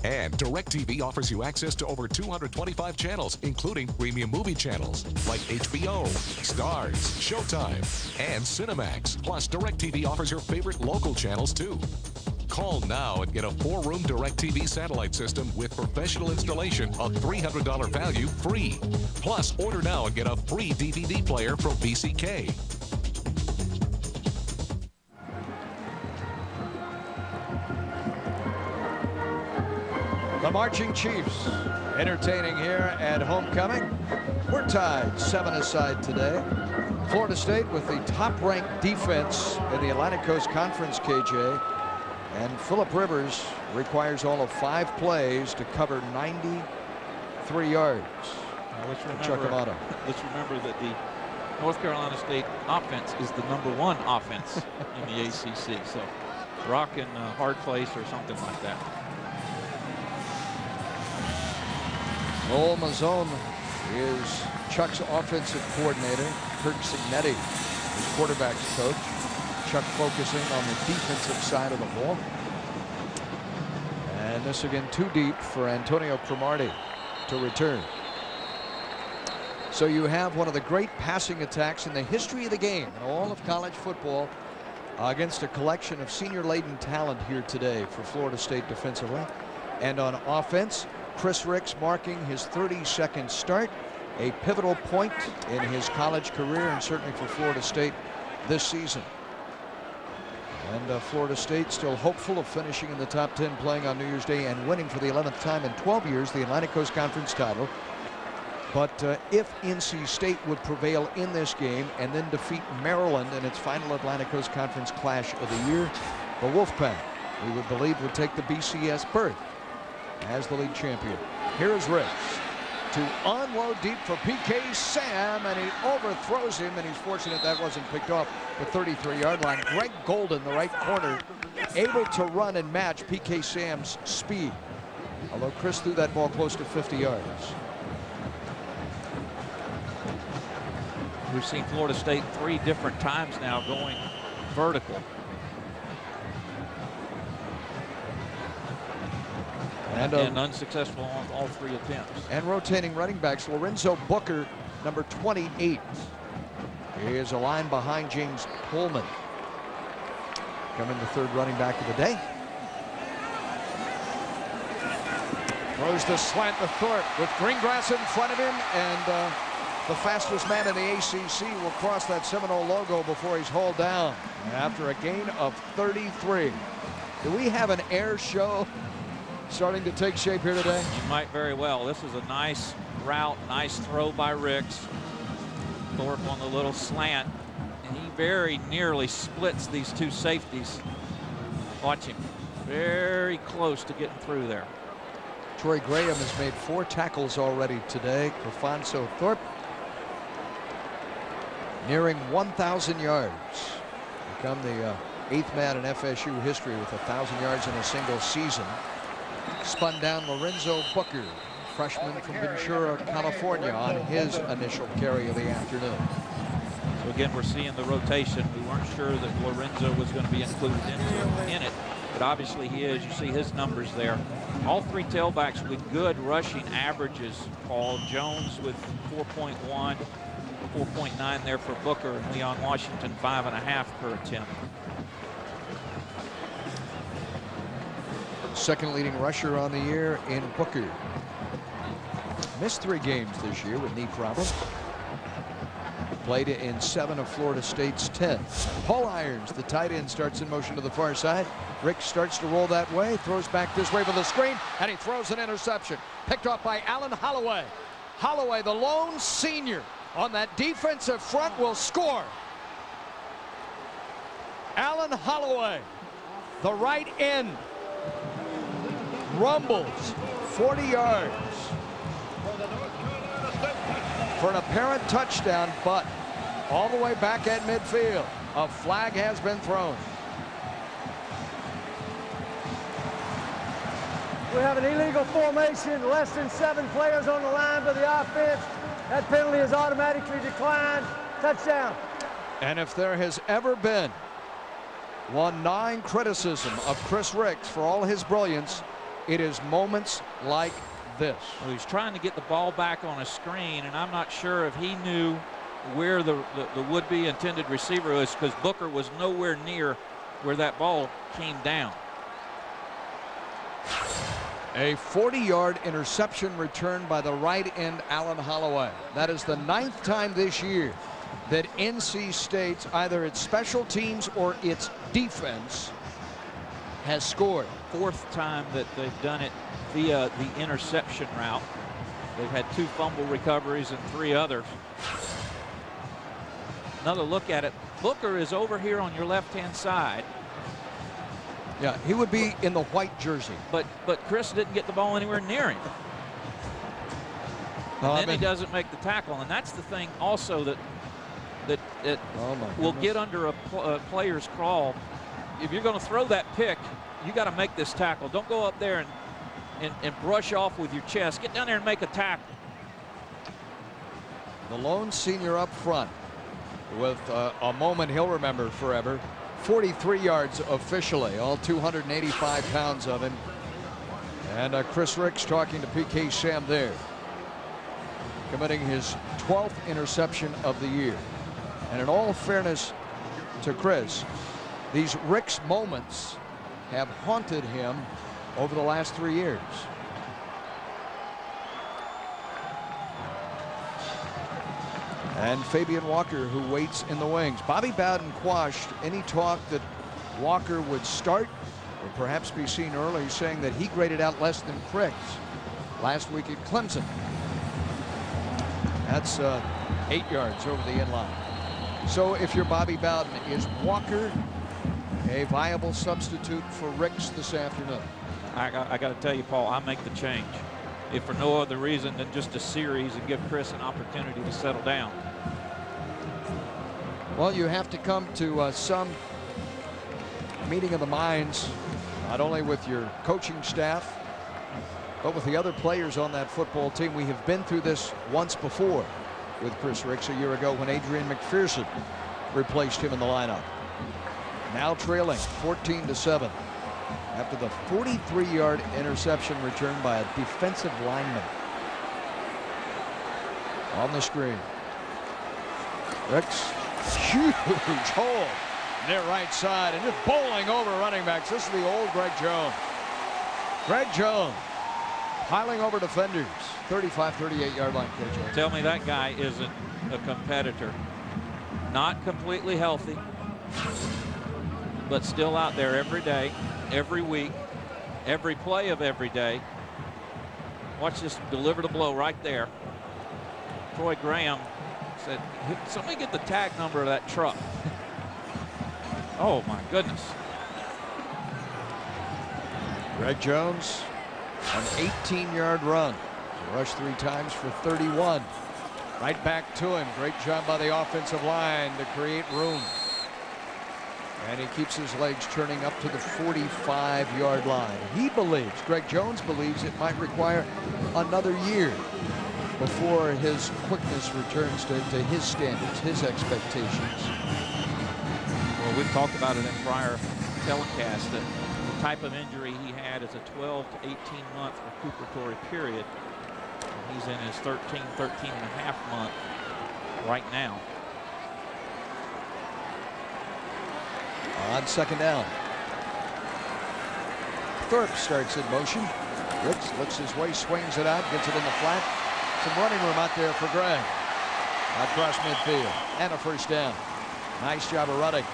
And DirecTV offers you access to over 225 channels, including premium movie channels like HBO, Starz, Showtime, and Cinemax. Plus, DirecTV offers your favorite local channels, too. Call now and get a 4-room DirecTV satellite system with professional installation, a $300 value free. Plus, order now and get a free DVD player from VCK. Marching Chiefs entertaining here at homecoming. We're tied 7-aside today. Florida State with the top-ranked defense in the Atlantic Coast Conference, KJ. And Phillip Rivers requires all of 5 plays to cover 93 yards. Let's remember that the North Carolina State offense is the '1 offense in the ACC. So rock in a hard place or something like that. Noel Mazzone is Chuck's offensive coordinator. Kirk Signetti is quarterback's coach. Chuck focusing on the defensive side of the ball. And this again too deep for Antonio Cromartie to return. So you have one of the great passing attacks in the history of the game in all of college football against a collection of senior-laden talent here today for Florida State defensively. And on offense, Chris Ricks marking his 32nd start, a pivotal point in his college career and certainly for Florida State this season. And Florida State still hopeful of finishing in the top 10, playing on New Year's Day and winning for the 11th time in 12 years the Atlantic Coast Conference title. But if NC State would prevail in this game and then defeat Maryland in its final Atlantic Coast Conference clash of the year, the Wolfpack, we would believe, would take the BCS berth as the league champion. Here is Ricks to unload deep for PK Sam, and he overthrows him, and he's fortunate that wasn't picked off the 33-yard line. Greg Golden, the right corner, able to run and match PK Sam's speed, although Chris threw that ball close to 50 yards. We've seen Florida State 3 different times now going vertical. And unsuccessful on all 3 attempts. And rotating running backs, Lorenzo Booker, number 28. He is a line behind James Pullman. Coming the 3rd running back of the day. Throws the slant to Thorpe with Greengrass in front of him, and the fastest man in the ACC will cross that Seminole logo before he's hauled down after a gain of 33. Do we have an air show starting to take shape here today? You might very well. This is a nice route, nice throw by Ricks. Thorpe on the little slant, and he very nearly splits these 2 safeties. Watch him. Very close to getting through there. Troy Graham has made 4 tackles already today. Crofonso Thorpe nearing 1,000 yards. Become the 8th man in FSU history with 1,000 yards in a single season. Spun down Lorenzo Booker, freshman from Ventura, California, on his initial carry of the afternoon. So again, we're seeing the rotation. We weren't sure that Lorenzo was going to be included in it, but obviously he is. You see his numbers there. All 3 tailbacks with good rushing averages. Paul Jones with 4.1, 4.9 there for Booker, and Leon Washington 5.5 per attempt. Second leading rusher on the year in Booker. Missed 3 games this year with knee problems. Played in 7 of Florida State's 10. Paul Irons, the tight end, starts in motion to the far side. Rick starts to roll that way, throws back this way for the screen, and he throws an interception. Picked off by Alan Holloway. Holloway, the lone senior on that defensive front, will score. Alan Holloway, the right end, rumbles 40 yards for an apparent touchdown, but all the way back at midfield, a flag has been thrown. We have an illegal formation, less than 7 players on the line for the offense. That penalty is automatically declined. Touchdown. And if there has ever been one gnawing criticism of Chris Ricks for all his brilliance, it is moments like this. Well, he's trying to get the ball back on a screen, and I'm not sure if he knew where the would-be intended receiver was, because Booker was nowhere near where that ball came down. A 40-yard interception return by the right end, Alan Holloway. That is the 9th time this year that NC State, either its special teams or its defense, has scored. Fourth time that they've done it via the interception route. They've had 2 fumble recoveries and 3 others. Another look at it. Booker is over here on your left-hand side. Yeah, he would be in the white jersey. But Chris didn't get the ball anywhere near him. Well, and then he doesn't make the tackle, and that's the thing also that will get under a player's crawl. If you're going to throw that pick, you got to make this tackle. Don't go up there and brush off with your chest. Get down there and make a tackle. The lone senior up front with a moment he'll remember forever. 43 yards officially, all 285 pounds of him. And Chris Ricks talking to PK Sam there, committing his 12th interception of the year. And in all fairness to Chris, these Ricks moments have haunted him over the last 3 years. And Fabian Walker, who waits in the wings. Bobby Bowden quashed any talk that Walker would start or perhaps be seen early, saying that he graded out less than Criggs last week at Clemson. That's 8 yards over the end line. So if you're Bobby Bowden, is Walker a viable substitute for Ricks this afternoon? I got to tell you, Paul, I make the change, if for no other reason than just a series and give Chris an opportunity to settle down. Well, you have to come to some meeting of the minds, not only with your coaching staff, but with the other players on that football team. We have been through this once before with Chris Ricks a year ago when Adrian McPherson replaced him in the lineup. Now trailing 14-7 after the 43-yard interception return by a defensive lineman. On the screen, Ricks, huge hole near right side and just bowling over running backs. This is the old Greg Jones. Greg Jones piling over defenders. 35-38-yard line, KJ. Tell me that guy isn't a competitor. Not completely healthy, but still out there every day, every week, every play of every day. Watch this deliver the blow right there. Troy Graham said, somebody get the tag number of that truck. Oh my goodness. Greg Jones, an 18-yard run. Rushed 3 times for 31. Right back to him. Great job by the offensive line to create room. And he keeps his legs turning up to the 45-yard line. He believes, Greg Jones believes, it might require another year before his quickness returns to his standards, his expectations. Well, we've talked about it in prior telecasts that the type of injury he had is a 12 to 18-month recuperatory period. He's in his 13 and a half month right now. On second down, Thorpe starts in motion. Ricks looks his way, swings it out, gets it in the flat. Some running room out there for Greg. Across midfield and a first down. Nice job of running.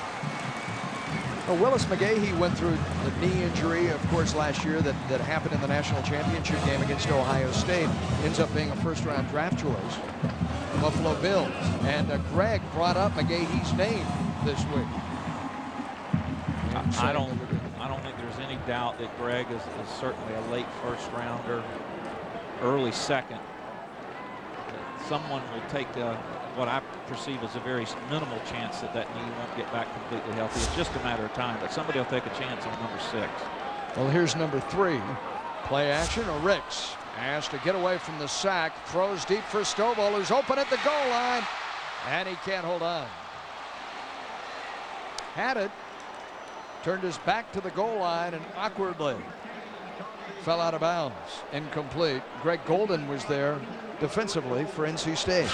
Well, Willis McGahee went through the knee injury, of course, last year that happened in the national championship game against Ohio State. Ends up being a first-round draft choice. Buffalo Bills. And Greg brought up McGahee's name this week. I don't think there's any doubt that Greg is certainly a late first rounder, early second. Someone will take what I perceive as a very minimal chance that knee won't get back completely healthy. It's just a matter of time, but somebody will take a chance on number 6. Well, here's number 3. Play action. Ricks has to get away from the sack. Throws deep for Stovall, who's open at the goal line, and he can't hold on. Had it. Turned his back to the goal line and awkwardly fell out of bounds. Incomplete. Greg Golden was there defensively for NC State.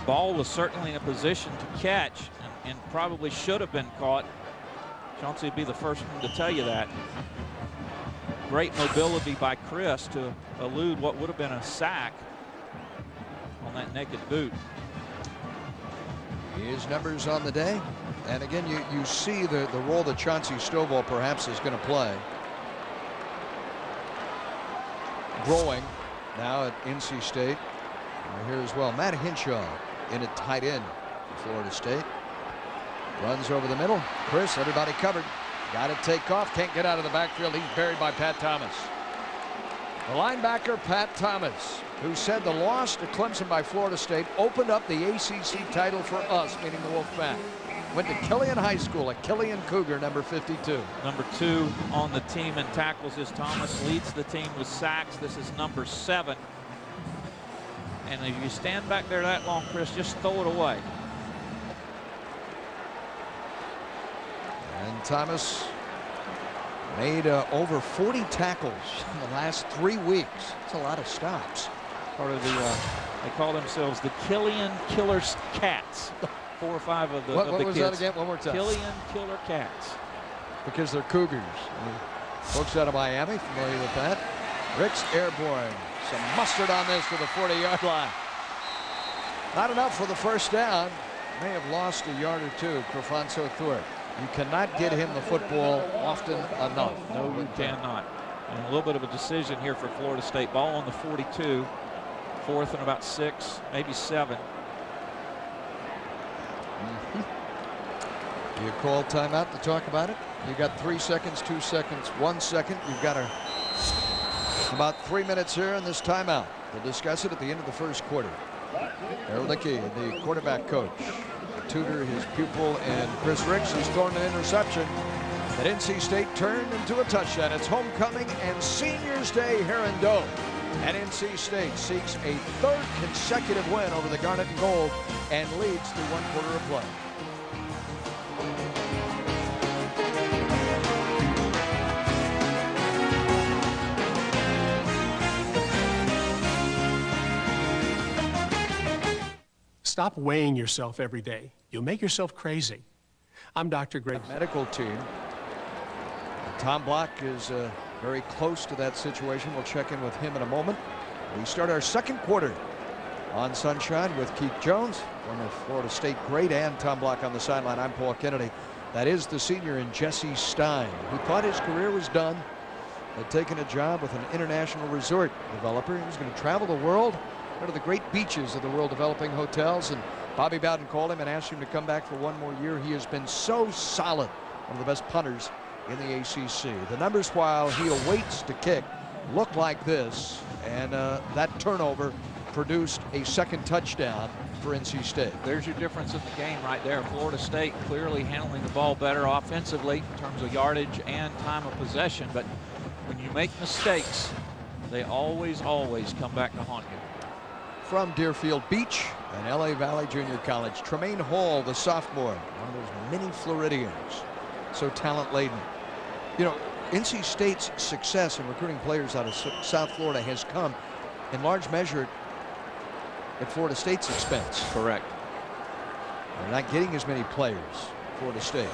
Ball was certainly in a position to catch and probably should have been caught. Chauncey would be the first one to tell you that. Great mobility by Chris to elude what would have been a sack on that naked boot. His numbers on the day: And again, you see the role that Chauncey Stovall perhaps is going to play. Growing now at NC State. We're here as well. Matt Hinshaw in at tight end for Florida State. Runs over the middle. Chris, everybody covered. Got to take off. Can't get out of the backfield. He's buried by Pat Thomas. The linebacker, Pat Thomas, who said the loss to Clemson by Florida State opened up the ACC title for us, meaning the Wolfpack. Went to Killian High School, a Killian Cougar, number 52. Number 2 on the team in tackles is Thomas. Leads the team with sacks. This is number 7. And if you stand back there that long, Chris, just throw it away. And Thomas made over 40 tackles in the last 3 weeks. That's a lot of stops. Part of the, they call themselves the Killian Killer Cats. 4 or 5 of the what kids. Was that again? One more time. Killian Killer Cats. Because they're Cougars. Folks out of Miami familiar with that. Ricks airborne. Some mustard on this to the 40-yard line. Not enough for the first down. May have lost a yard or two. Crofonso Thorpe. You cannot get him the football often enough. No, you cannot. And a little bit of a decision here for Florida State. Ball on the 42. 4th and about 6, maybe 7. You call timeout to talk about it. You got 3 seconds, 2 seconds, 1 second. You've got about 3 minutes here in this timeout. We'll discuss it at the end of the first quarter. Erlicki, the quarterback coach, tutor his pupil, and Chris Ricks has thrown an interception that NC State turned into a touchdown. It's homecoming and Seniors Day here in Doak. And NC State seeks a 3rd consecutive win over the Garnet and Gold and leads through 1 quarter of play. Stop weighing yourself every day. You'll make yourself crazy. I'm Dr. Greg. Medical team. Tom Block is very close to that situation. We'll check in with him in a moment. We start our second quarter on Sunshine with Keith Jones, former Florida State great, and Tom Block on the sideline. I'm Paul Kennedy. That is the senior in Jesse Stein, who thought his career was done, had taken a job with an international resort developer. He was going to travel the world, go to the great beaches of the world, developing hotels, and Bobby Bowden called him and asked him to come back for 1 more year. He has been so solid, one of the best punters in the ACC. The numbers while he awaits to kick look like this, and that turnover produced a 2nd touchdown for NC State. There's your difference in the game right there. Florida State clearly handling the ball better offensively in terms of yardage and time of possession, but when you make mistakes, they always come back to haunt you. From Deerfield Beach and LA Valley Junior College, Tremaine Hall, the sophomore, one of those many Floridians, so talent laden. You know, NC State's success in recruiting players out of South Florida has come in large measure at Florida State's expense. Correct. They're not getting as many players, Florida State,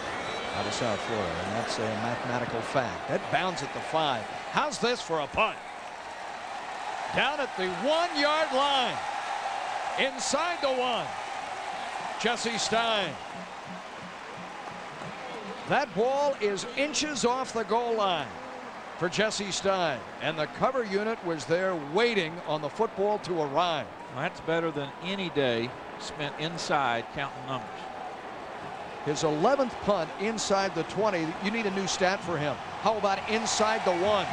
out of South Florida, and that's a mathematical fact. That bounds at the 5. How's this for a punt? Down at the 1-yard line. Inside the 1. Jesse Stein. That ball is inches off the goal line for Jesse Stein. And the cover unit was there waiting on the football to arrive. Well, that's better than any day spent inside counting numbers. His 11th punt inside the 20. You need a new stat for him. How about inside the 1?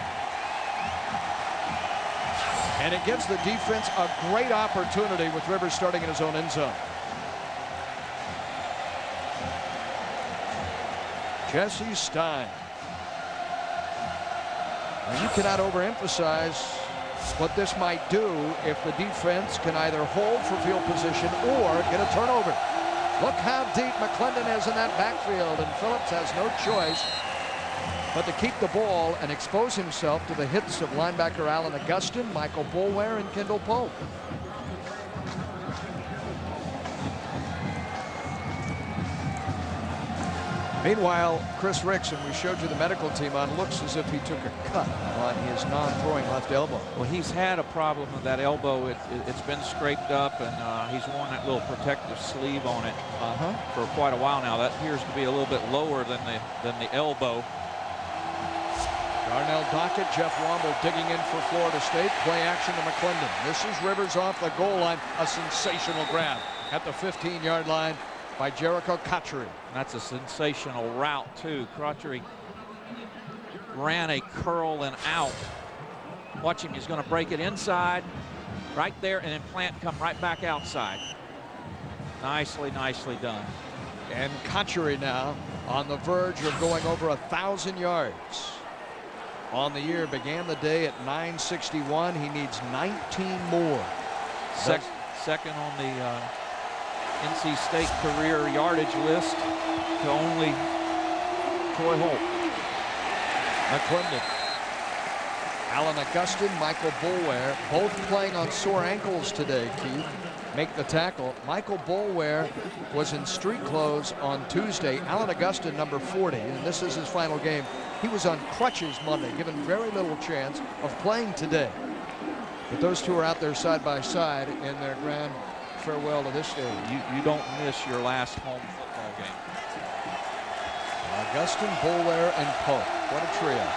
And it gives the defense a great opportunity with Rivers starting in his own end zone. Jesse Stein. And you cannot overemphasize what this might do if the defense can either hold for field position or get a turnover. Look how deep McClendon is in that backfield, and Phillips has no choice but to keep the ball and expose himself to the hits of linebacker Alan Augustin, Michael Boulware, and Kendall Pope. Meanwhile, Chris Ricks, and we showed you the medical team on, looks as if he took a cut on his non-throwing left elbow. Well, he's had a problem with that elbow. It's been scraped up, and he's worn that little protective sleeve on it for quite a while now. That appears to be a little bit lower than the elbow. Darnell Dockett, Jeff Womble digging in for Florida State. Play action to McClendon. This is Rivers off the goal line. A sensational grab at the 15-yard line by Jericho Cotchery. That's a sensational route, too. Cotchery ran a curl and out. Watch him. He's going to break it inside right there and then plant come right back outside. Nicely done. And Cotchery now on the verge of going over 1,000 yards. On the year, began the day at 961. He needs 19 more. Second on the NC State career yardage list to only Troy Holt. McClendon, Alan Augustin, Michael Boulware, both playing on sore ankles today, Keith. Make the tackle. Michael Boulware was in street clothes on Tuesday. Alan Augustin, number 40, and this is his final game. He was on crutches Monday, given very little chance of playing today. But those two are out there side by side in their grand farewell to this stadium. You don't miss your last home football game. Augustin, Boulware, and Pope. What a trio.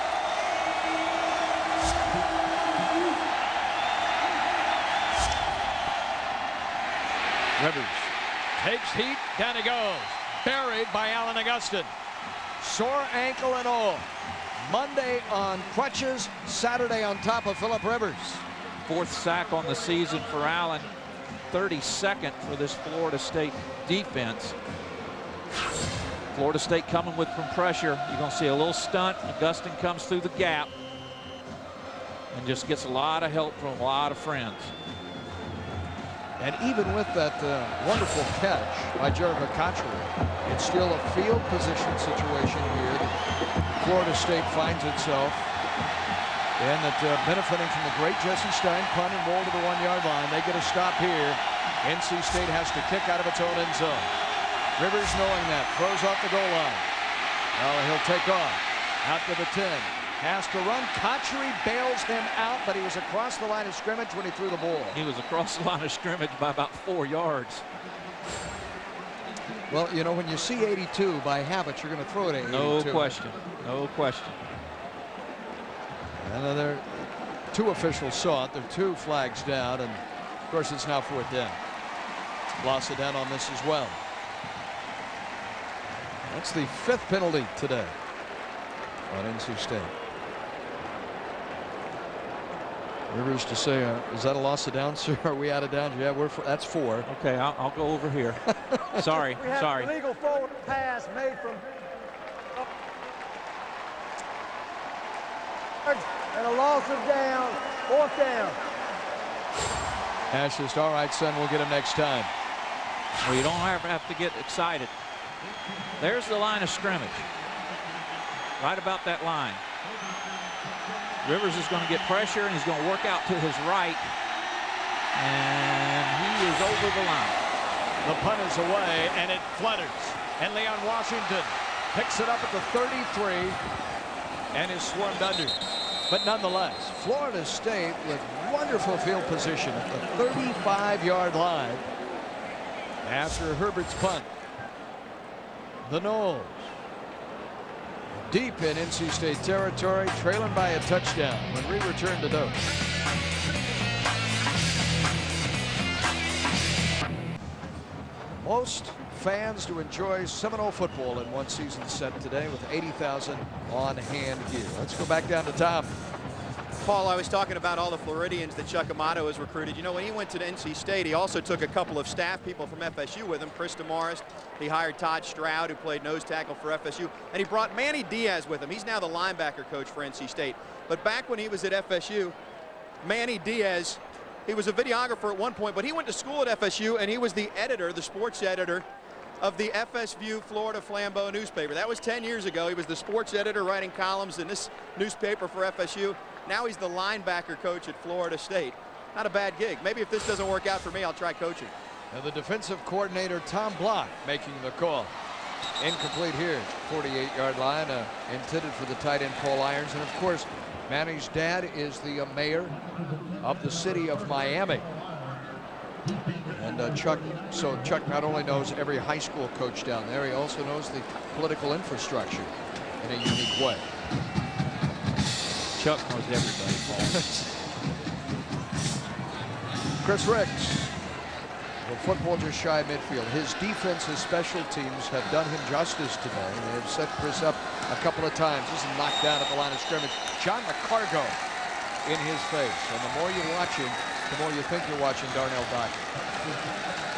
Rivers takes heat, down he goes. Buried by Alan Augustin. Sore ankle and all. Monday on crutches, Saturday on top of Phillip Rivers. 4th sack on the season for Allen. 32nd for this Florida State defense. Florida State coming from pressure. You're going to see a little stunt. Augustin comes through the gap and just gets a lot of help from a lot of friends. And even with that wonderful catch by Jericho Cotchery, it's still a field position situation here that Florida State finds itself in, that benefiting from the great Jesse Stein punt and roll to the 1-yard line. They get a stop here. NC State has to kick out of its own end zone. Rivers, knowing that, throws off the goal line. Well, he'll take off out to the 10. Has to run. Cotchery bails him out, but he was across the line of scrimmage when he threw the ball. He was across the line of scrimmage by about 4 yards. Well, you know, when you see 82 by habit, you're going to throw it at 82. No question. No question. And there, 2 officials saw it. There are 2 flags down, and of course it's now 4th down. Loss of down on this as well. That's the 5th penalty today on NC State. Rivers to say, is that a loss of down, sir? Are we out of downs? Yeah, that's 4. Okay, I'll go over here. Sorry, we have sorry. Illegal forward pass made from and a loss of down, 4th down. Ash just, all right, son, we'll get him next time. Well, you don't have to get excited. There's the line of scrimmage. Right about that line. Rivers is going to get pressure, and he's going to work out to his right. And he is over the line. The punt is away, and it flutters. And Leon Washington picks it up at the 33 and is swarmed under. But nonetheless, Florida State with wonderful field position at the 35-yard line after Herbert's punt. The Noles deep in NC State territory, trailing by a touchdown when we return to Doak. Most fans to enjoy Seminole football in one season set today with 80,000 on hand here. Let's go back down to Tom. Paul, I was talking about all the Floridians that Chuck Amato has recruited. You know, when he went to the NC State, he also took a couple of staff people from FSU with him. Chris DeMaris, he hired Todd Stroud, who played nose tackle for FSU, and he brought Manny Diaz with him. He's now the linebacker coach for NC State. But back when he was at FSU, Manny Diaz, he was a videographer at one point, but he went to school at FSU, and he was the editor, the sports editor of the FSU Florida Flambeau newspaper. That was 10 years ago. He was the sports editor writing columns in this newspaper for FSU. Now he's the linebacker coach at Florida State. Not a bad gig. Maybe if this doesn't work out for me, I'll try coaching. And the defensive coordinator, Tom Block, making the call. Incomplete here. 48-yard line, intended for the tight end Paul Irons. And of course, Manny's dad is the mayor of the city of Miami. And Chuck not only knows every high school coach down there, he also knows the political infrastructure in a unique way. Chuck knows everybody, Paul. Chris Ricks. The football just shy of midfield. His defense, his special teams have done him justice today. They have set Chris up a couple of times. This is knocked down at the line of scrimmage. John McCargo in his face. And the more you watch him, the more you think you're watching Darnell Dockett.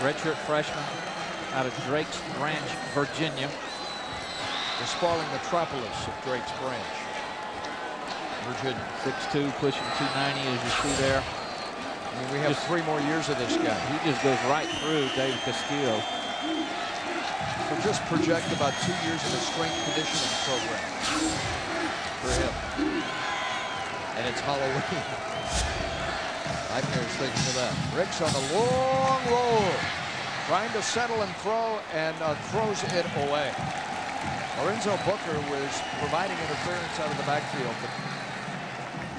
Redshirt freshman out of Drake's Branch, Virginia. The sprawling metropolis of Drake's Branch, Virginia. 6'2", pushing 290 as you see there. I mean, we have 3 more years of this guy. He just goes right through David Castillo. So just project about 2 years of a strength conditioning program for him. And it's Halloween. Nightmares thinking of that. Ricks on the long roll, trying to settle and throw, and throws it away. Lorenzo Booker was providing interference out of the backfield, but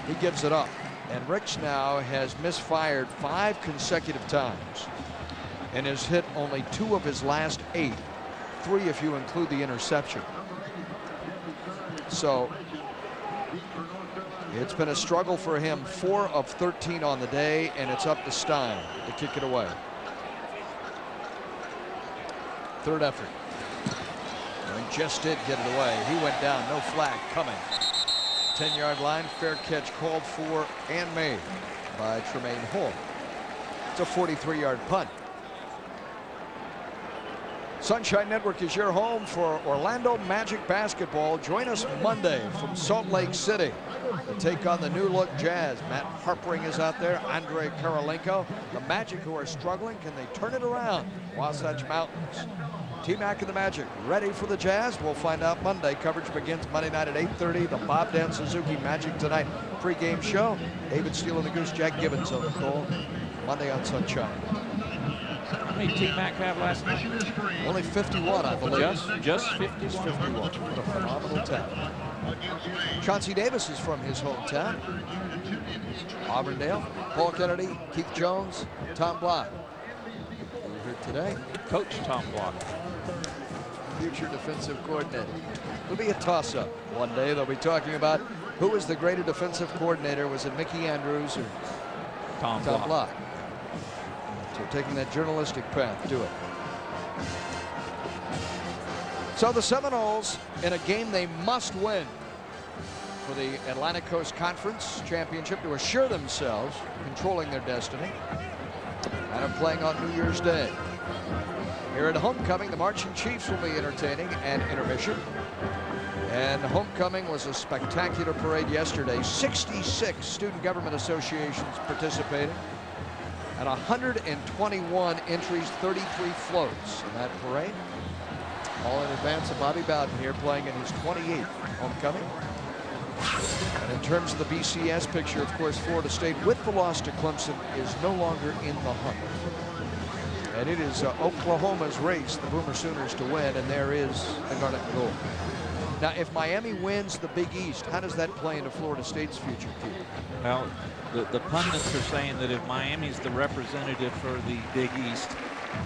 he gives it up. And Ricks now has misfired 5 consecutive times and has hit only 2 of his last 8, 3 if you include the interception. So it's been a struggle for him. 4 of 13 on the day, and it's up to Stein to kick it away. Third effort. And he just did get it away. He went down, no flag coming. 10-yard line, fair catch called for and made by Tremaine Hall. It's a 43-yard punt. Sunshine Network is your home for Orlando Magic basketball. Join us Monday from Salt Lake City to take on the new look Jazz. Matt Harpering is out there, Andrei Kirilenko. The Magic, who are struggling, can they turn it around? Wasatch Mountains. T-Mac and the Magic ready for the Jazz. We'll find out Monday. Coverage begins Monday night at 8:30. The Bob Dan Suzuki Magic Tonight pregame show. David Steele and the Goose, Jack Gibbons on the call. Monday on Sunshine. How many T-Mac have last night? Only 51, I believe. Just 50. Just 51. What a phenomenal talent. Chauncey Davis is from his hometown. Auburndale. Paul Kennedy, Keith Jones, Tom Block. We're here today. Coach Tom Block. Future defensive coordinator. It'll be a toss-up. One day they'll be talking about who was the greater defensive coordinator. Was it Mickey Andrews or Tom Block? So taking that journalistic path, do it. So the Seminoles in a game they must win for the Atlantic Coast Conference Championship to assure themselves controlling their destiny, and are playing on New Year's Day. Here at homecoming, the Marching Chiefs will be entertaining an intermission. And homecoming was a spectacular parade yesterday. 66 student government associations participating, and 121 entries, 33 floats in that parade. All in advance of Bobby Bowden here playing in his 28th homecoming. And in terms of the BCS picture, of course, Florida State, with the loss to Clemson, is no longer in the hunt. And it is Oklahoma's race, the Boomer Sooners, to win, and there is the Garnet and Gold. Now, if Miami wins the Big East, how does that play into Florida State's future, Keith? Well, the pundits are saying that if Miami's the representative for the Big East,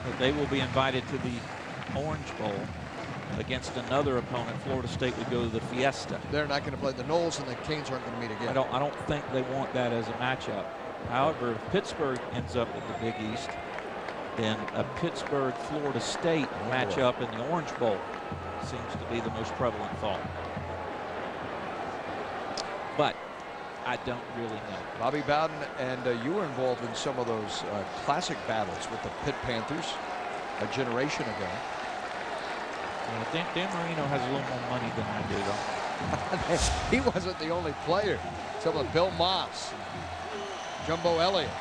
that they will be invited to the Orange Bowl against another opponent. Florida State would go to the Fiesta. They're not going to play. The Noles and the Canes aren't going to meet again. I don't think they want that as a matchup. However, if Pittsburgh ends up in the Big East, then a Pittsburgh-Florida State matchup in the Orange Bowl seems to be the most prevalent thought. But I don't really know. Bobby Bowden, and you were involved in some of those classic battles with the Pitt Panthers a generation ago. Dan Marino has a little more money than I do, though. He wasn't the only player. Some of Bill Moss, Jumbo Elliott,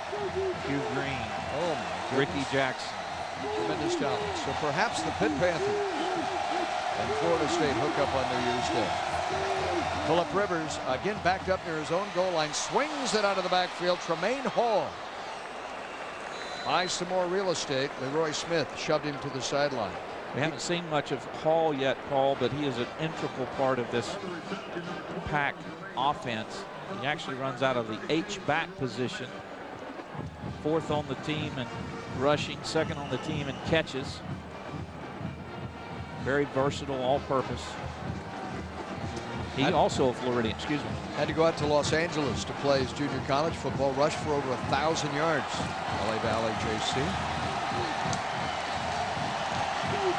Hugh Green, Ricky Jackson. Tremendous talent. So perhaps the Pitt Panthers and Florida State hook up on New Year's Day. Phillip Rivers again backed up near his own goal line, swings it out of the backfield. Tremaine Hall buys some more real estate. Leroy Smith shoved him to the sideline. We haven't seen much of Hall yet, Paul, but he is an integral part of this Pack offense. He actually runs out of the H-back position. 4th on the team in rushing, 2nd on the team in catches. Very versatile, all-purpose. He also a Floridian, excuse me. Had to go out to Los Angeles to play his junior college football. Rushed for over 1,000 yards. LA Valley JC.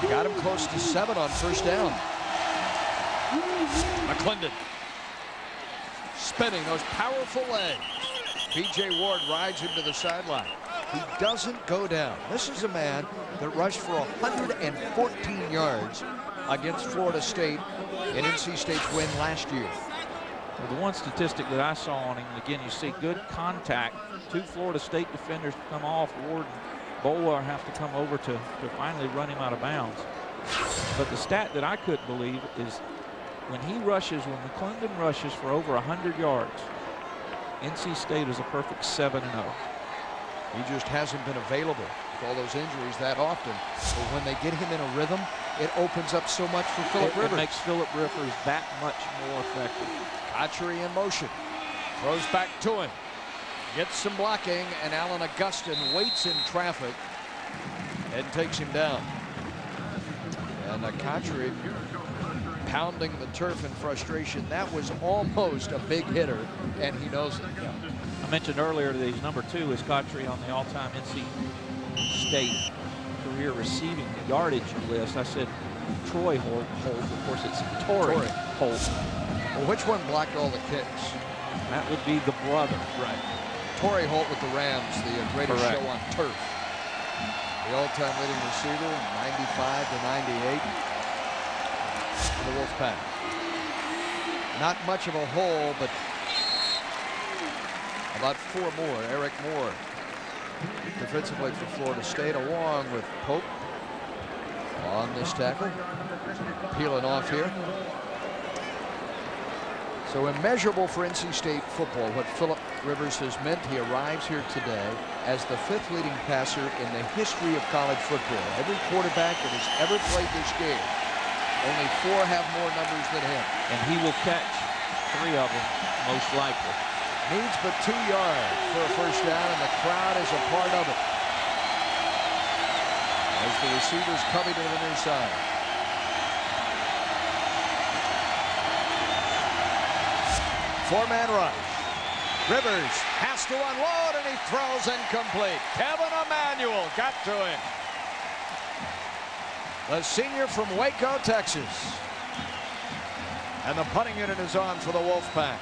Got him close to 7 on first down. McClendon spinning those powerful legs. B.J. Ward rides him to the sideline. He doesn't go down. This is a man that rushed for 114 yards against Florida State in NC State's win last year. Well, the one statistic that I saw on him, again, you see good contact. 2 Florida State defenders come off. Ward and Bolar have to come over to finally run him out of bounds. But the stat that I couldn't believe is when he rushes, when McClendon rushes for over 100 yards, NC State is a perfect 7-0. He just hasn't been available with all those injuries that often. But when they get him in a rhythm, it opens up so much for Phillip Rivers. It makes Phillip Rivers that much more effective. Archery in motion. Throws back to him. Gets some blocking, and Alan Augustin waits in traffic and takes him down. And Archery pounding the turf in frustration. That was almost a big hitter, and he knows it. I mentioned earlier that he's number 2 is Cotry on the all-time NC State career receiving yardage list. I said Troy Holt. Of course, it's Torrey Holt. Well, which one blocked all the kicks? That would be the brother. Right. Torrey Holt with the Rams, the greatest show on turf. The all-time leading receiver, 95 to 98 for the Wolfpack. Not much of a hole, but about 4 more. Eric Moore, defensively for Florida State, along with Pope on this tackle. Peeling off here. So immeasurable for NC State football what Phillip Rivers has meant. He arrives here today as the 5th leading passer in the history of college football. Every quarterback that has ever played this game, only 4 have more numbers than him. And he will catch 3 of them, most likely. Needs but 2 yards for a first down, and the crowd is a part of it. As the receivers coming to the near side. Four-man rush. Rivers has to unload, and he throws incomplete. Kevin Emanuel got to him. The senior from Waco, Texas. And the punting unit is on for the Wolfpack.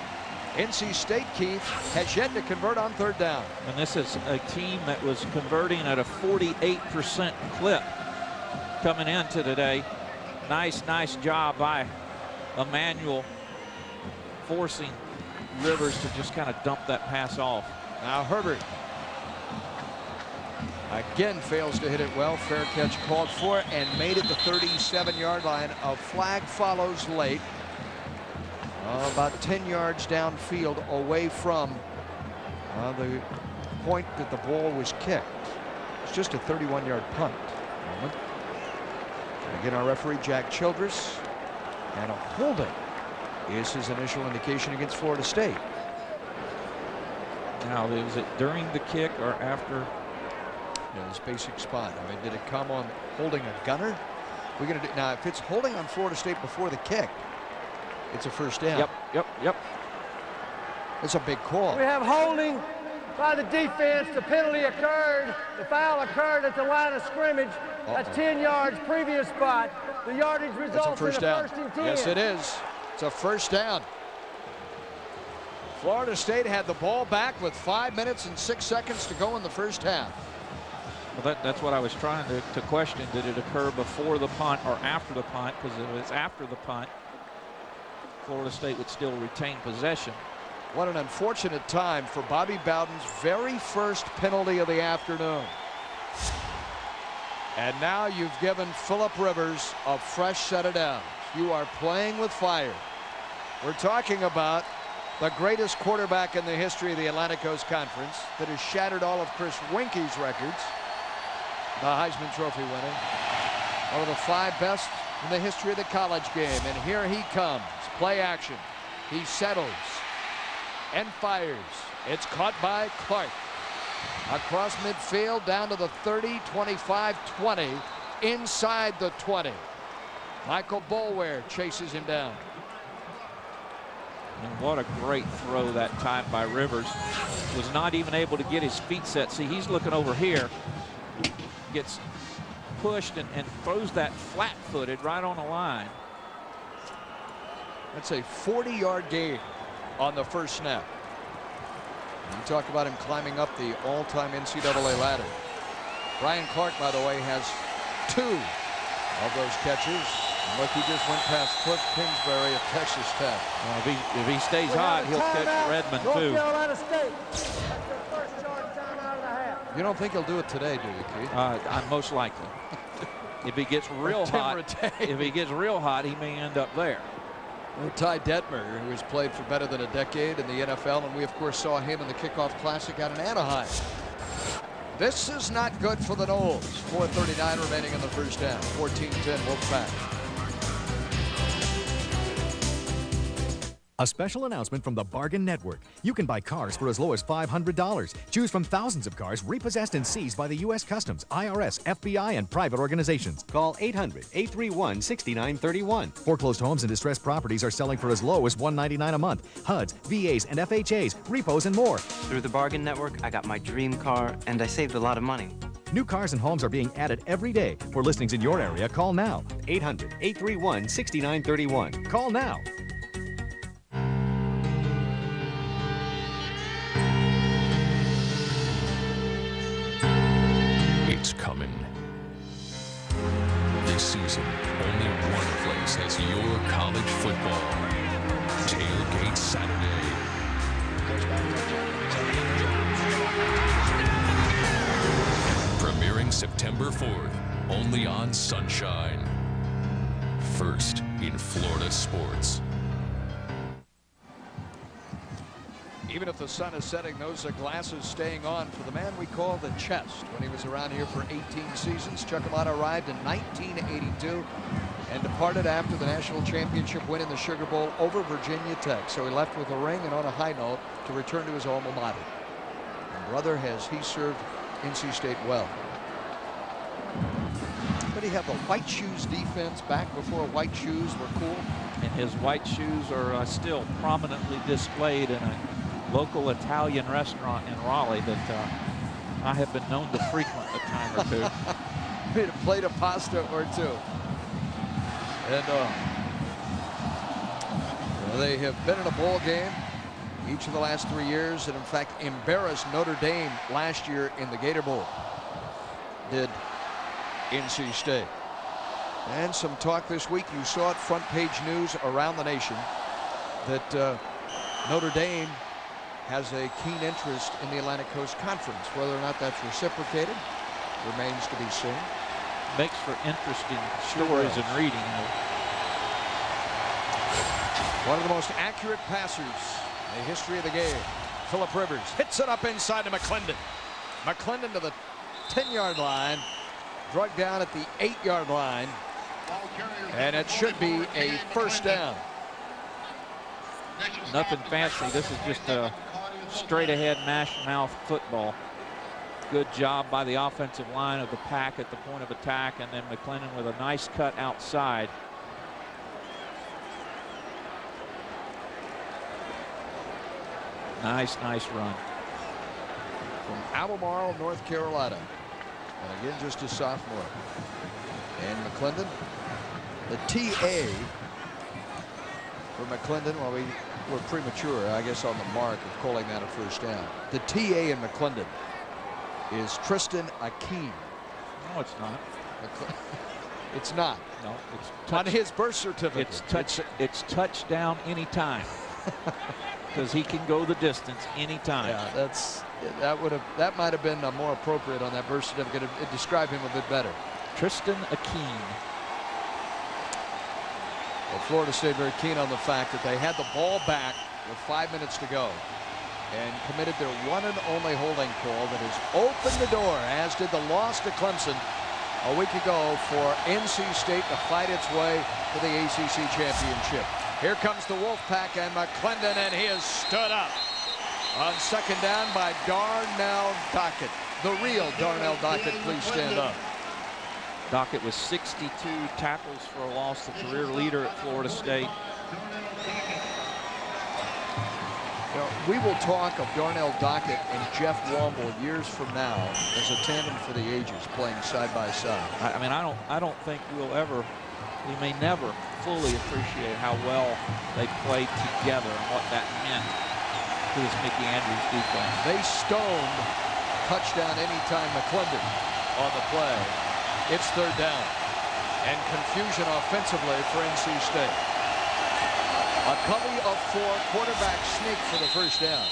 NC State, Keith, has yet to convert on 3rd down. And this is a team that was converting at a 48% clip coming into today. Nice job by Emanuel, forcing Rivers to just kind of dump that pass off. Now Herbert again fails to hit it well. Fair catch called for and made it the 37-yard line. A flag follows late. About 10 yards downfield away from the point that the ball was kicked. It's just a 31-yard punt. Again, our referee, Jack Childress, and a holding is his initial indication against Florida State. Now, is it during the kick or after? Yeah, this basic spot. I mean, did it come on holding a gunner? We're going to do now. If it's holding on Florida State before the kick, it's a first down. Yep. It's a big call. We have holding by the defense. The penalty occurred. The foul occurred at the line of scrimmage at 10 yards previous spot. The yardage results in a first and 10. Yes, it is. It's a first down. Florida State had the ball back with 5 minutes and 6 seconds to go in the first half. Well, that's what I was trying to question. Did it occur before the punt or after the punt? Because if it's after the punt, Florida State would still retain possession. What an unfortunate time for Bobby Bowden's very first penalty of the afternoon. And now you've given Phillip Rivers a fresh set of downs. You are playing with fire. We're talking about the greatest quarterback in the history of the Atlantic Coast Conference that has shattered all of Chris Winke's records. The Heisman Trophy winner. One of the 5 best in the history of the college game. And here he comes. Play action. He settles and fires. It's caught by Clark. Across midfield down to the 30, 25, 20. Inside the 20. Michael Boulware chases him down. And what a great throw that time by Rivers. Was not even able to get his feet set. See, he's looking over here. Gets pushed and throws that flat-footed right on the line. That's a 40-yard gain on the first snap. You talk about him climbing up the all-time NCAA ladder. Brian Clark, by the way, has 2 of those catches. And look, he just went past Cliff Kingsbury of Texas Tech. Well, if he stays hot, he'll catch Redmond too. North Carolina State. That's their first charge timeout of the half. You don't think he'll do it today, do you, Keith? I'm most likely. If he gets real hot, he may end up there. Well, Ty Detmer, who has played for better than a decade in the NFL, and we of course saw him in the kickoff classic out in Anaheim. This is not good for the Noles. 4:39 remaining in the first half. 14-10 Wolfpack. A special announcement from the Bargain Network. You can buy cars for as low as $500. Choose from thousands of cars repossessed and seized by the U.S. Customs, IRS, FBI, and private organizations. Call 800-831-6931. Foreclosed homes and distressed properties are selling for as low as $199 a month. HUDs, VAs, and FHAs, repos, and more. Through the Bargain Network, I got my dream car, and I saved a lot of money. New cars and homes are being added every day. For listings in your area, call now. 800-831-6931. Call now. It's coming. This season, only one place has your college football. Tailgate Saturday. Premiering September 4th, only on Sunshine. First in Florida sports. Even if the sun is setting, those are glasses staying on for the man we call the Chest. When he was around here for 18 seasons, Chuck Amato arrived in 1982 and departed after the national championship win in the Sugar Bowl over Virginia Tech. So he left with a ring and on a high note to return to his alma mater. And brother, has he served NC State well. But he had the white shoes defense back before white shoes were cool. And his white shoes are still prominently displayed in a local Italian restaurant in Raleigh that I have been known to frequent a time or two. Made a plate of pasta or two. And they have been in a bowl game each of the last 3 years, and in fact embarrassed Notre Dame last year in the Gator Bowl. Did NC State. And some talk this week, you saw it, front page news around the nation, that Notre Dame has a keen interest in the Atlantic Coast Conference. Whether or not that's reciprocated remains to be seen. Makes for interesting stories and reading. One of the most accurate passers in the history of the game, Phillip Rivers, hits it up inside to McClendon. McClendon to the 10-yard line, drug down at the 8-yard line, and it should be a first down. Nothing fancy. This is just a straight ahead mash mouth football. Good job by the offensive line of the Pack at the point of attack, and then McClendon with a nice cut outside. Nice run. From Albemarle, North Carolina. And again, just a sophomore. And McClendon, the TA for McClendon, well, we were premature, I guess, on the mark of calling that a first down. The TA in McClendon is Tristan Akeem. No, it's not. It's not. No, it's on his birth certificate. It's touchdown anytime. Because he can go the distance anytime. Yeah, that might have been more appropriate on that birth certificate. It described him a bit better. Tristan Akeem. Well, Florida State very keen on the fact that they had the ball back with 5 minutes to go and committed their one and only holding call that has opened the door, as did the loss to Clemson a week ago for NC State to fight its way to the ACC championship. Here comes the Wolfpack and McClendon, and he is stood up on second down by Darnell Dockett. The real Darnell Dockett, please stand up. Dockett with 62 tackles for a loss, the career leader at Florida State. You know, we will talk of Darnell Dockett and Jeff Womble years from now as a tandem for the ages, playing side by side. I mean, I don't think we may never fully appreciate how well they played together and what that meant to this Mickey Andrews defense. They stoned touchdown anytime McClendon on the play. It's third down and confusion offensively for NC State. A covey of 4 quarterback sneak for the first down.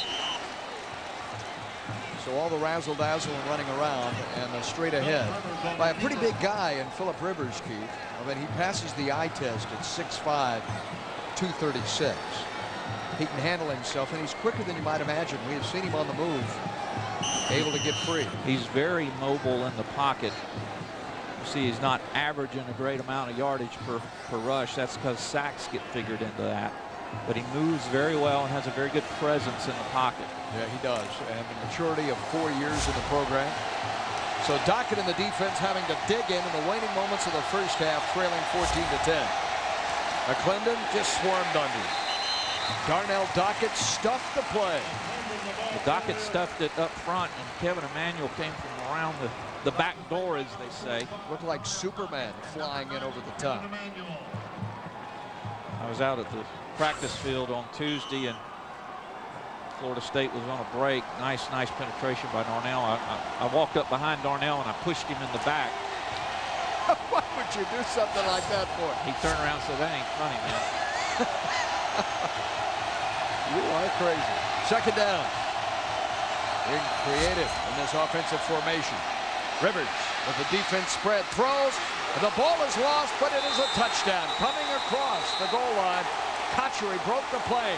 So all the razzle-dazzle and running around and straight ahead by a pretty big guy in Philip Rivers, Keith. I mean, he passes the eye test at 6'5", 236. He can handle himself, and he's quicker than you might imagine. We have seen him on the move, able to get free. He's very mobile in the pocket. You see, he's not averaging a great amount of yardage per rush. That's because sacks get figured into that. But he moves very well and has a very good presence in the pocket. Yeah, he does. And the maturity of 4 years in the program. So Dockett and the defense having to dig in the waning moments of the first half, trailing 14-10. McClendon just swarmed under. Darnell Dockett stuffed the play. Dockett stuffed it up front, and Kevin Emanuel came from around the back door, as they say. Looked like Superman flying in over the top. I was out at the practice field on Tuesday, and Florida State was on a break. Nice penetration by Darnell. I walked up behind Darnell and I pushed him in the back. Why would you do something like that for? He turned around and said, "That ain't funny, man." You are crazy. Second down. Being creative in this offensive formation. Rivers with the defense spread, throws, and the ball is lost, but it is a touchdown. Coming across the goal line, Cotchery broke the play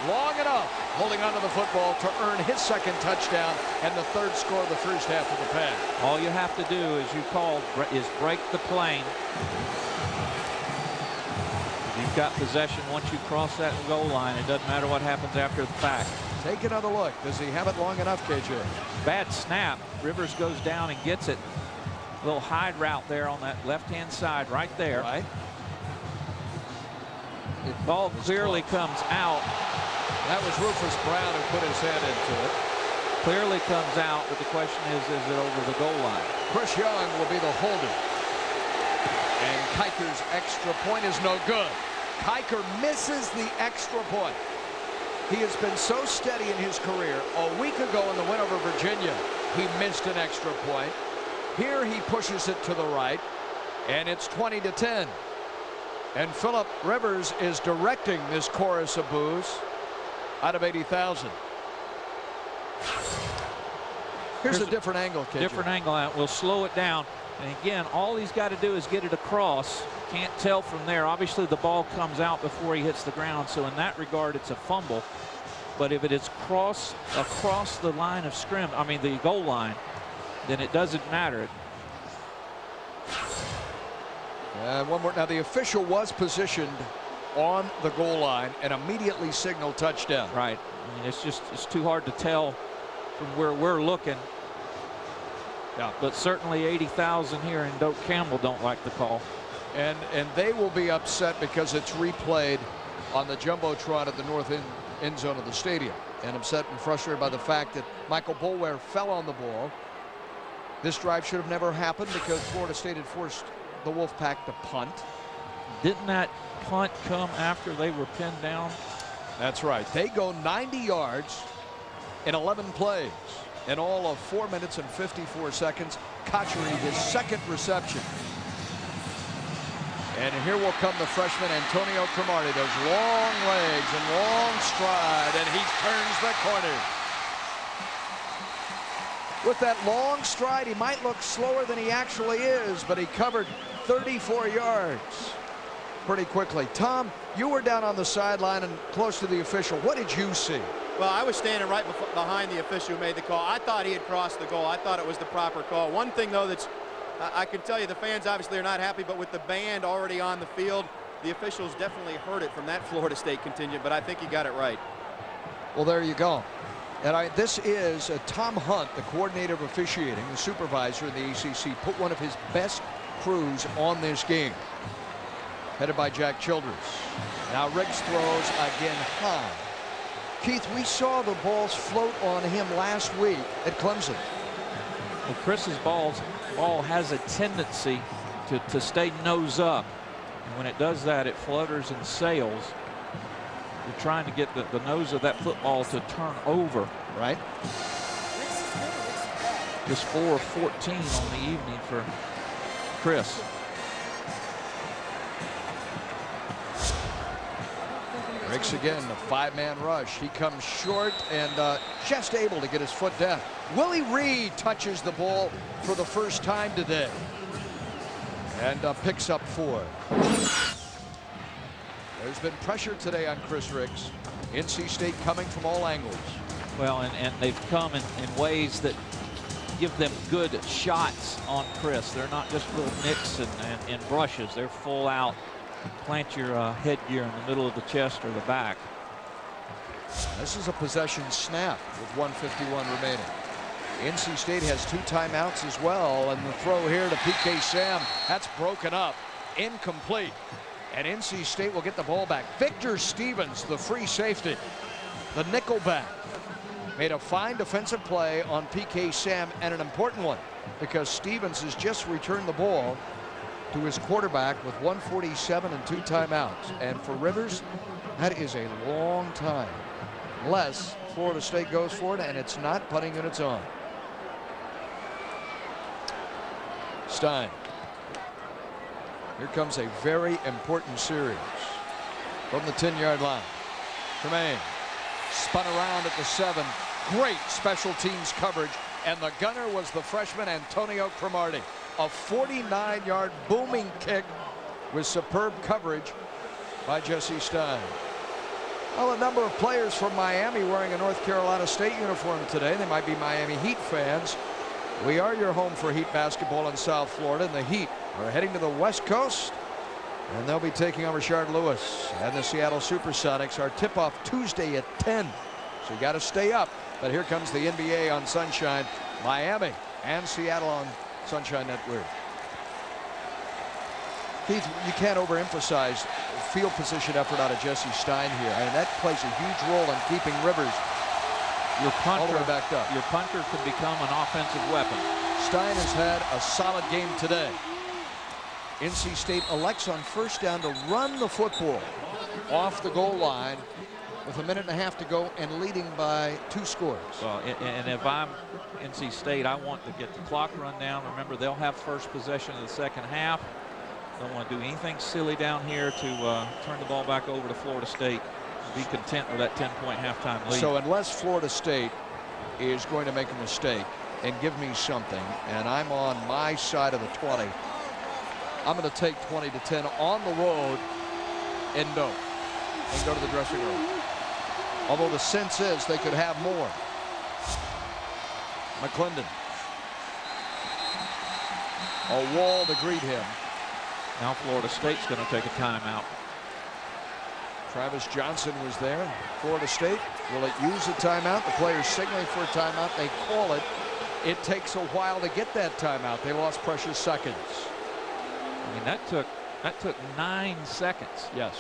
long enough, holding onto the football to earn his second touchdown and the third score of the first half of the pass. All you have to do, as you called, is break the plane. You've got possession once you cross that goal line. It doesn't matter what happens after the fact. Take another look. Does he have it long enough, KJ? Bad snap. Rivers goes down and gets it. A little hide route there on that left-hand side right there. Right. The ball clearly comes out. That was Rufus Brown who put his head into it. Clearly comes out, but the question is it over the goal line? Chris Young will be the holder. And Kiker's extra point is no good. Kiker misses the extra point. He has been so steady in his career. A week ago in the win over Virginia, he missed an extra point. Here he pushes it to the right, and it's 20-10. And Philip Rivers is directing this chorus of boos out of 80,000. Here's a different angle, KJ. Different angle. We'll slow it down. And again, all he's got to do is get it across. Can't tell from there. Obviously, the ball comes out before he hits the ground. So in that regard, it's a fumble. But if it is across the line of scrimmage, I mean the goal line, then it doesn't matter. And one more. Now the official was positioned on the goal line and immediately signaled touchdown. Right. I mean, it's too hard to tell from where we're looking. Yeah. But certainly 80,000 here in Doak Campbell don't like the call. And they will be upset because it's replayed on the jumbotron at the north end zone of the stadium, and upset and frustrated by the fact that Michael Boulware fell on the ball. This drive should have never happened because Florida State had forced the Wolfpack to punt. Didn't that punt come after they were pinned down? That's right. They go 90 yards in 11 plays in all of 4 minutes and 54 seconds. Cotchery, his second reception. And here will come the freshman Antonio Cromartie. Those long legs and long stride, and he turns the corner. With that long stride, he might look slower than he actually is, but he covered 34 yards pretty quickly. Tom, you were down on the sideline and close to the official. What did you see? Well, I was standing right behind the official who made the call. I thought he had crossed the goal. I thought it was the proper call. One thing, though, that's I can tell you the fans obviously are not happy, but with the band already on the field, the officials definitely heard it from that Florida State contingent, but I think he got it right. Well, there you go. And this is Tom Hunt, the coordinator of officiating, the supervisor in the ACC, put one of his best crews on this game, headed by Jack Childress. Now Riggs throws again high. Keith, we saw the balls float on him last week at Clemson. Well, Chris's ball has a tendency to stay nose up. And when it does that, it flutters and sails. You're trying to get the nose of that football to turn over. Right. Just 4 of 14 on the evening for Chris. Riggs again, the 5-man rush. He comes short and just able to get his foot down. Willie Reed touches the ball for the first time today and picks up 4. There's been pressure today on Chris Riggs. NC State coming from all angles. Well, and they've come in ways that give them good shots on Chris. They're not just little nicks and brushes. They're full out. Plant your headgear in the middle of the chest or the back. This is a possession snap with 1:51 remaining. NC State has 2 timeouts as well, and the throw here to PK Sam, that's broken up, incomplete. And NC State will get the ball back. Victor Stevens, the free safety, the nickelback, made a fine defensive play on PK Sam, and an important one because Stevens has just returned the ball to his quarterback with 1:47 and 2 timeouts. And for Rivers, that is a long time. Unless Florida State goes for it, and it's not punting in its own. Stein. Here comes a very important series from the 10-yard line. Tremaine spun around at the 7. Great special teams coverage, and the gunner was the freshman Antonio Cromartie. A 49-yard booming kick with superb coverage by Jesse Stein. Well, a number of players from Miami wearing a North Carolina State uniform today. They might be Miami Heat fans. We are your home for Heat basketball in South Florida, and the Heat are heading to the West Coast, and they'll be taking on Rashard Lewis and the Seattle Supersonics. Our tip-off Tuesday at 10, so you got to stay up. But here comes the NBA on Sunshine, Miami and Seattle on Sunshine Network. Keith, you can't overemphasize field position effort out of Jesse Stein here, and that plays a huge role in keeping Rivers all the way backed up. Your punter can become an offensive weapon. Stein has had a solid game today. NC State elects on first down to run the football off the goal line with 1.5 minutes to go and leading by 2 scores. Well, and if I'm NC State, I want to get the clock run down. Remember, they'll have first possession of the second half. Don't want to do anything silly down here to turn the ball back over to Florida State. Be content with that 10-point halftime lead. So unless Florida State is going to make a mistake and give me something, and I'm on my side of the 20, I'm going to take 20-10 on the road in Doak and go to the dressing room. Although the sense is they could have more. McClendon. A wall to greet him. Now Florida State's going to take a timeout. Travis Johnson was there. Florida State, will it use a timeout? The players signaling for a timeout. They call it. It takes a while to get that timeout. They lost precious seconds. I mean, that took 9 seconds. Yes.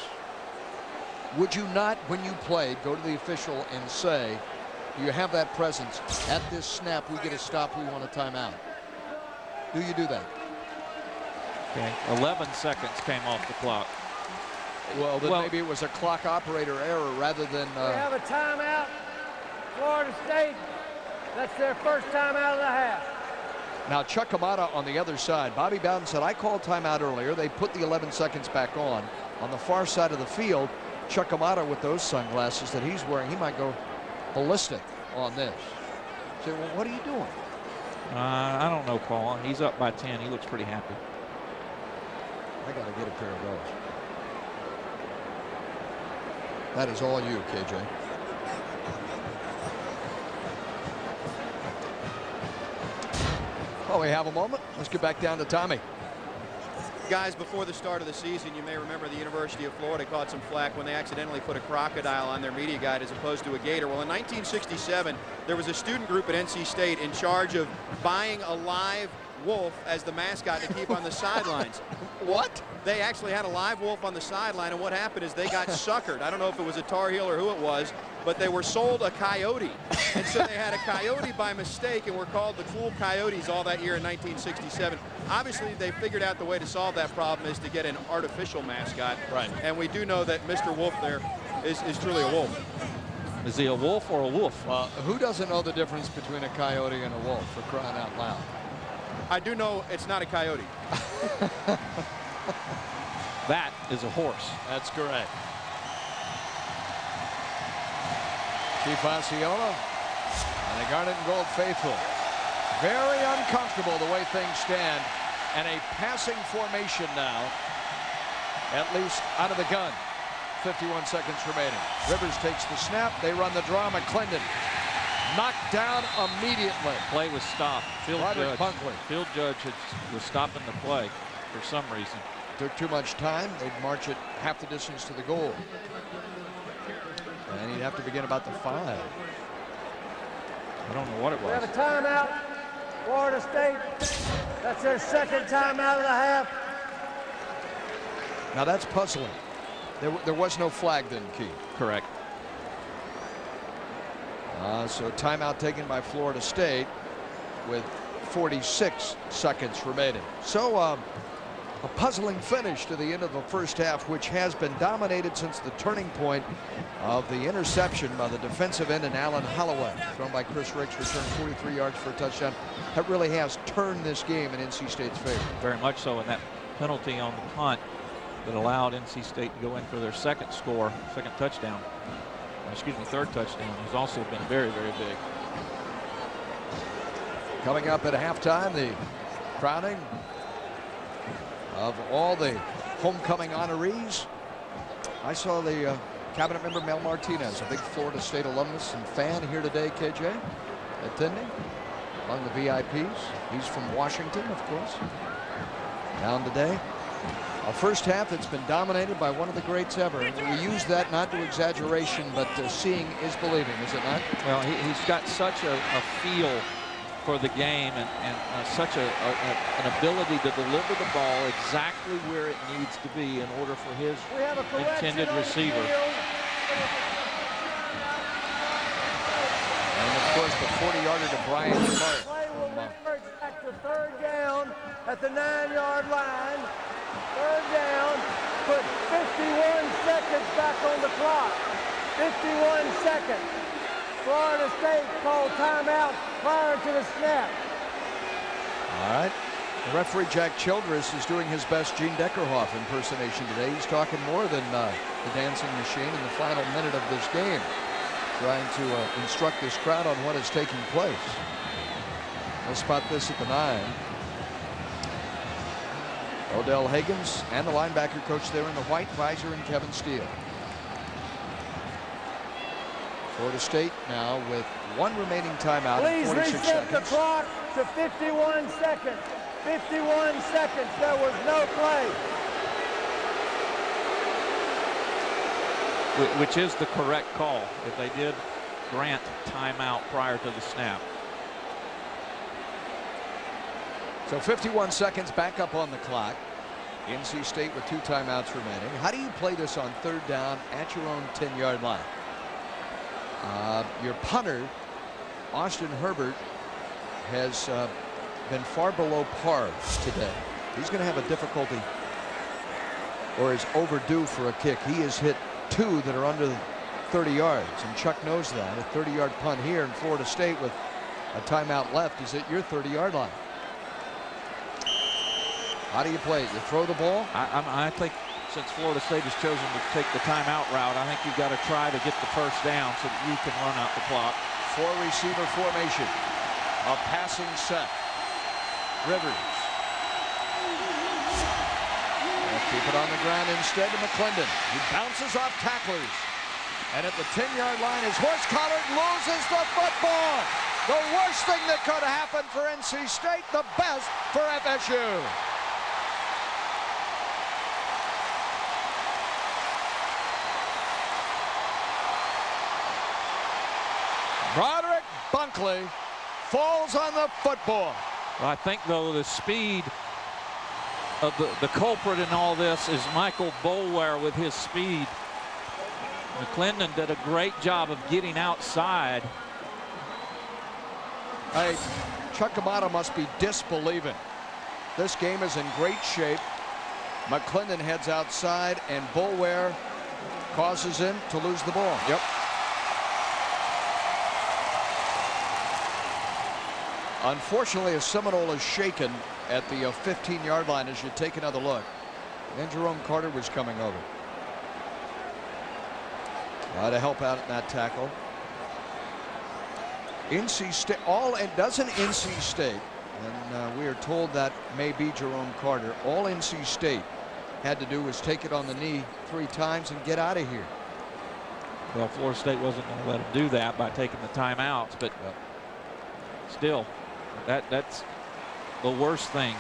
Would you not, when you played, go to the official and say, do you have that presence? At this snap, we get a stop, we want a timeout. Do you do that? Okay, 11 seconds came off the clock. Well, then maybe it was a clock operator error rather than... We have a timeout. Florida State, that's their first timeout of the half. Now, Chuck Kamada on the other side. Bobby Bowden said, I called timeout earlier. They put the 11 seconds back on. On the far side of the field, Chuck Kamada with those sunglasses that he's wearing, he might go ballistic on this. Say, well, what are you doing? I don't know, Paul. He's up by 10. He looks pretty happy. I got to get a pair of those. That is all you, KJ. Well, we have a moment. Let's get back down to Tommy. Guys, before the start of the season, you may remember the University of Florida caught some flack when they accidentally put a crocodile on their media guide as opposed to a gator. Well, in 1967, there was a student group at NC State in charge of buying a live wolf as the mascot to keep on the sidelines. What? They actually had a live wolf on the sideline, and what happened is they got suckered. I don't know if it was a Tar Heel or who it was, but they were sold a coyote. And so they had a coyote by mistake and were called the Cool Coyotes all that year in 1967. Obviously, they figured out the way to solve that problem is to get an artificial mascot. Right. And we do know that Mr. Wolf there is truly a wolf. Is he a wolf or a wolf? Well, who doesn't know the difference between a coyote and a wolf, for crying out loud? I do know it's not a coyote. That is a horse. That's correct. Chief Osceola and the Garnet and Gold faithful. Very uncomfortable the way things stand. And a passing formation now, at least out of the gun. 51 seconds remaining. Rivers takes the snap. They run the draw. McClendon knocked down immediately. Play was stopped. Field judge was stopping the play for some reason. Took too much time. They'd march it half the distance to the goal. And he'd have to begin about the 5. I don't know what it was. We have a timeout. Florida State. That's their second timeout of the half. Now that's puzzling. There was no flag then, Keith. Correct. So timeout taken by Florida State with 46 seconds remaining. So a puzzling finish to the end of the first half, which has been dominated since the turning point of the interception by the defensive end and Alan Holloway, thrown by Chris Ricks, returned 43 yards for a touchdown. That really has turned this game in NC State's favor. Very much so, and that penalty on the punt that allowed NC State to go in for their second touchdown. Third touchdown has also been very, very big. Coming up at halftime, the crowning of all the homecoming honorees. I saw the cabinet member Mel Martinez, a big Florida State alumnus and fan, here today, KJ, attending among the VIPs. He's from Washington, of course, down today. A first half that's been dominated by one of the greats ever. We use that not to exaggeration, but seeing is believing, is it not? Well, he's got such a feel for the game and such an ability to deliver the ball exactly where it needs to be in order for his intended receiver. And of course the 40-yarder to Brian Clark. Play will reverse back to third down at the 9-yard line. Third down, put 51 seconds back on the clock. 51 seconds. Florida State called timeout prior to the snap. All right. The referee, Jack Childress, is doing his best Gene Deckerhoff impersonation today. He's talking more than the dancing machine in the final minute of this game, trying to instruct this crowd on what is taking place. We'll spot this at the 9. Odell Higgins and the linebacker coach there in the white visor and Kevin Steele. Florida State now with one remaining timeout. Please 46 reset seconds. the clock to 51 seconds. 51 seconds. There was no play. Which is the correct call if they did grant timeout prior to the snap. So 51 seconds back up on the clock. NC State with 2 timeouts remaining. How do you play this on third down at your own 10-yard line? Your punter, Austin Herbert, has been far below par today. He's going to have a difficulty, or is overdue for a kick. He has hit 2 that are under 30 yards, and Chuck knows that. A 30-yard punt here in Florida State with a timeout left is at your 30-yard line. How do you play it? You throw the ball? I think since Florida State has chosen to take the timeout route, I think you've got to try to get the first down so that you can run out the clock. 4-receiver formation. A passing set. Rivers. They'll keep it on the ground instead to McClendon. He bounces off tacklers. And at the 10-yard line, his horse collar loses the football. The worst thing that could happen for NC State, the best for FSU. Broderick Bunkley falls on the football. Well, I think, though, the speed of the culprit in all this is Michael Boulware with his speed. McClendon did a great job of getting outside. Hey, Chuck Amato must be disbelieving. This game is in great shape. McClendon heads outside, and Boulware causes him to lose the ball. Yep. Unfortunately, a Seminole is shaken at the 15-yard line as you take another look. And Jerome Carter was coming over to help out in that tackle. NC State, doesn't NC State, and we are told that may be Jerome Carter, all NC State had to do was take it on the knee 3 times and get out of here. Well, Florida State wasn't going to let them do that by taking the timeouts, but still, that's the worst thing,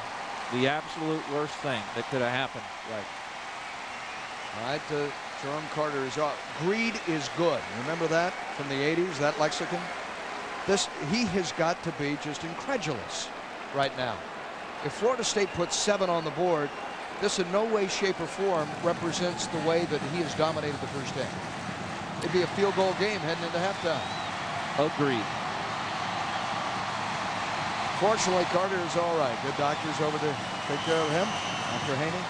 the absolute worst thing that could have happened. Right. All right, Jerome Carter is off. Greed is good. Remember that from the 80s, that lexicon? He has got to be just incredulous right now. If Florida State puts 7 on the board, this in no way, shape, or form represents the way that he has dominated the first half. It'd be a field goal game heading into halftime. Agreed. Fortunately, Carter is all right. Good doctors over to take care of him. Dr. Haney.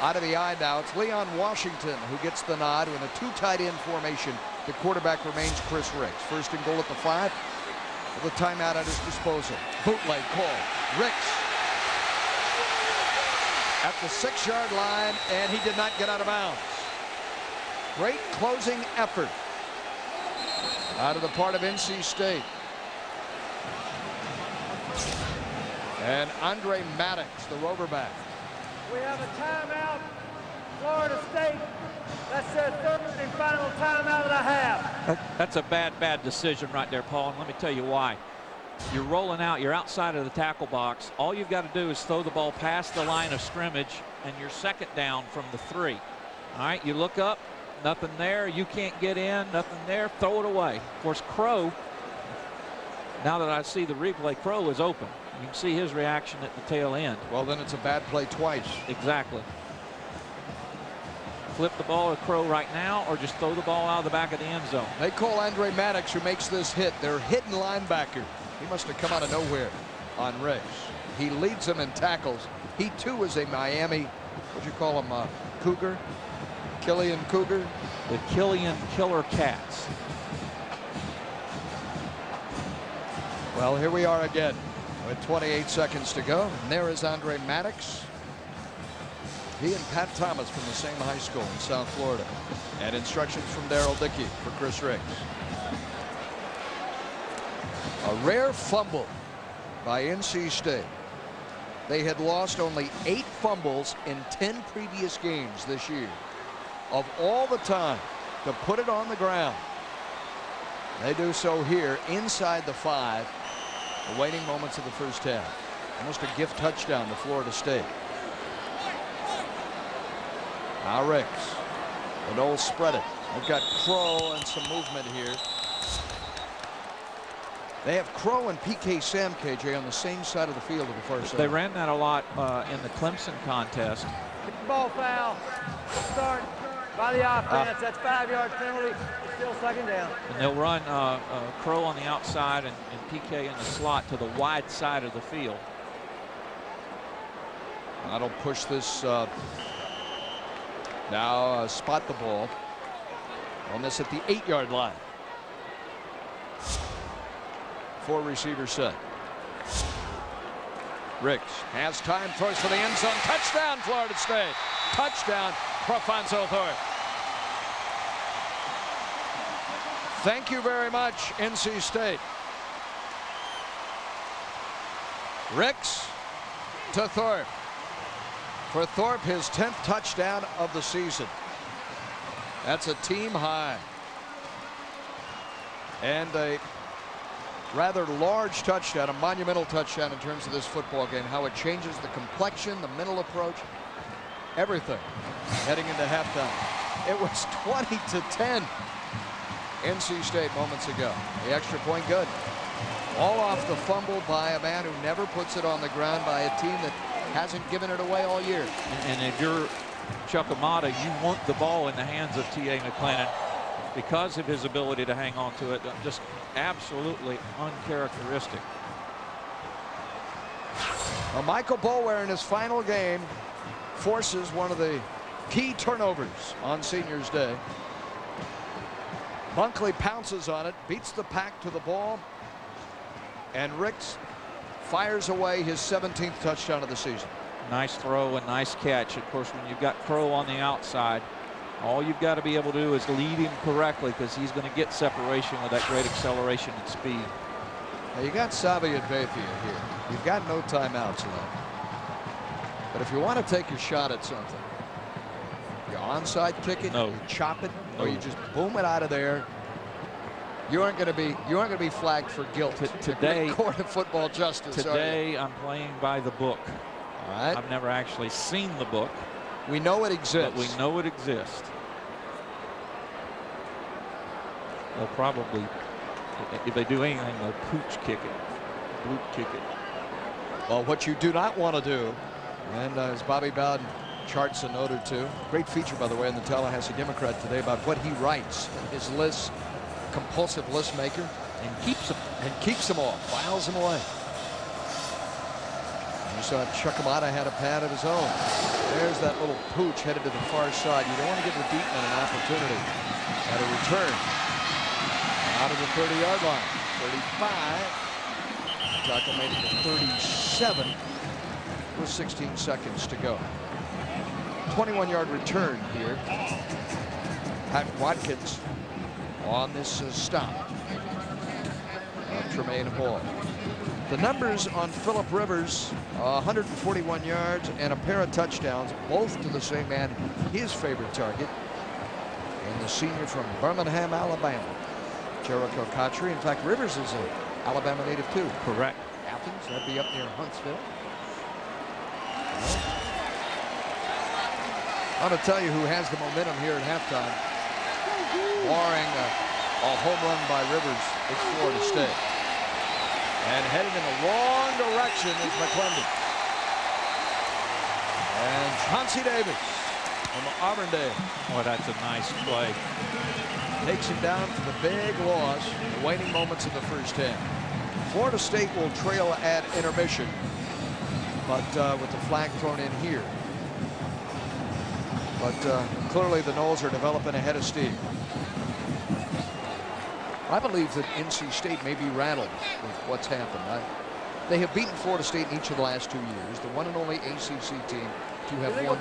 Out of the eye now, it's Leon Washington who gets the nod. In a 2 tight end formation, the quarterback remains Chris Ricks. First and goal at the 5 with a timeout at his disposal. Bootleg call. Ricks at the 6-yard line, and he did not get out of bounds. Great closing effort out of the part of NC State. And Andre Maddox, the roverback. We have a timeout, Florida State. That's their 3rd and final timeout of the half. That's a bad decision right there, Paul, and let me tell you why. You're rolling out, you're outside of the tackle box. All you've got to do is throw the ball past the line of scrimmage, and you're 2nd down from the 3. All right, you look up, nothing there, you can't get in, nothing there, throw it away. Of course, Crow, now that I see the replay, Crow is open. You can see his reaction at the tail end. Well, then it's a bad play twice. Exactly. Flip the ball to Crow right now, or just throw the ball out of the back of the end zone. They call Andre Maddox, who makes this hit, their hidden linebacker. He must have come out of nowhere on Ricks. He leads them in tackles. He too is a Miami, what'd you call him, Cougar? Killian Cougar? The Killian Killer Cats. Well, here we are again with 28 seconds to go. And there is Andre Maddox. He and Pat Thomas from the same high school in South Florida. And instructions from Darrell Dickey for Chris Ricks. A rare fumble by NC State. They had lost only 8 fumbles in 10 previous games this year. Of all the time to put it on the ground, they do so here inside the 5. The waning moments of the first half. Almost a gift touchdown to Florida State. Now Ricks. The Noles spread it. They've got Crow and some movement here. They have Crow and PK Sam, KJ, on the same side of the field of the first. They ran that a lot in the Clemson contest. Ball foul. Start by the offense. That's 5-yard penalty. It's still 2nd down. And they'll run Crow on the outside and PK in the slot to the wide side of the field. That'll push this. Now spot the ball on this at the 8-yard line. 4 receivers set. Ricks has time, throws for the end zone. Touchdown, Florida State. Touchdown, Profonso Thorpe. Thank you very much, NC State. Ricks to Thorpe. For Thorpe, his 10th touchdown of the season. That's a team high. And a rather large touchdown, a monumental touchdown in terms of this football game, how it changes the complexion, the mental approach, everything heading into halftime. It was 20-10. NC State moments ago. The extra point good. All off the fumble by a man who never puts it on the ground, by a team that hasn't given it away all year. And if you're Chuck Amata, you want the ball in the hands of T.A. McClendon because of his ability to hang on to it. Just absolutely uncharacteristic. Well, Michael Boulware in his final game forces one of the key turnovers on Seniors Day. Bunkley pounces on it, beats the pack to the ball, and Ricks fires away his 17th touchdown of the season. Nice throw and nice catch. Of course, when you've got Crow on the outside, all you've got to be able to do is lead him correctly, because he's going to get separation with that great acceleration and speed. Now you got Sabi and Bethia here. You've got no timeouts left. But if you want to take your shot at something, you onside kick it, you chop it, or you just boom it out of there. You aren't going to be flagged for guilt today. Court of football justice. Today I'm playing by the book. All right. I've never actually seen the book. We know it exists. But we know it exists. They'll probably, if they do anything, they'll pooch kick it, boot kick it. Well, what you do not want to do, and as Bobby Bowden charts a note or two, great feature, by the way, in the Tallahassee Democrat today about what he writes in his lists, compulsive list maker, and keeps them all, files them away. You saw Chuck Amata had a pad of his own. There's that little pooch headed to the far side. You don't want to give the Beatman an opportunity at a return out of the 30-yard line. 35. Tucker made it to 37 with 16 seconds to go. 21-yard return here. Pat Watkins on this stop of Tremaine Hall. The numbers on Phillip Rivers, 141 yards and a pair of touchdowns, both to the same man, his favorite target, and the senior from Birmingham, Alabama, Jericho Cotchery. In fact, Rivers is an Alabama native too. Correct. Athens, that'd be up near Huntsville. I want to tell you who has the momentum here at halftime. Barring a home run by Rivers, it's Florida State. And heading in the wrong direction is McClendon. And Chauncey Davis from Auburndale. Boy, that's a nice play. Takes him down to the big loss in the waning moments of the first half. Florida State will trail at intermission, but with the flag thrown in here. But clearly the Noles are developing a head of steam. I believe that NC State may be rattled with what's happened. They have beaten Florida State in each of the last 2 years, the one and only ACC team to have won.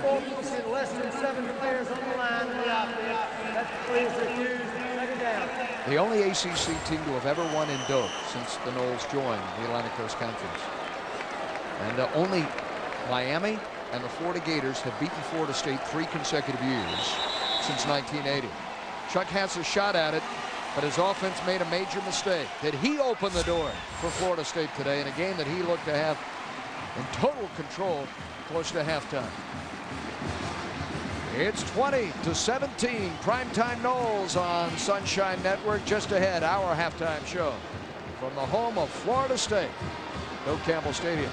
Less than 7 players on the line. That's please refused. Second down. The only ACC team to have ever won in Doak since the Noles joined the Atlantic Coast Conference. And only Miami and the Florida Gators have beaten Florida State 3 consecutive years since 1980. Chuck has a shot at it, but his offense made a major mistake. Did he open the door for Florida State today in a game that he looked to have in total control close to halftime? It's 20-17, primetime Noles on Sunshine Network. Just ahead, our halftime show from the home of Florida State, Doak Campbell Stadium.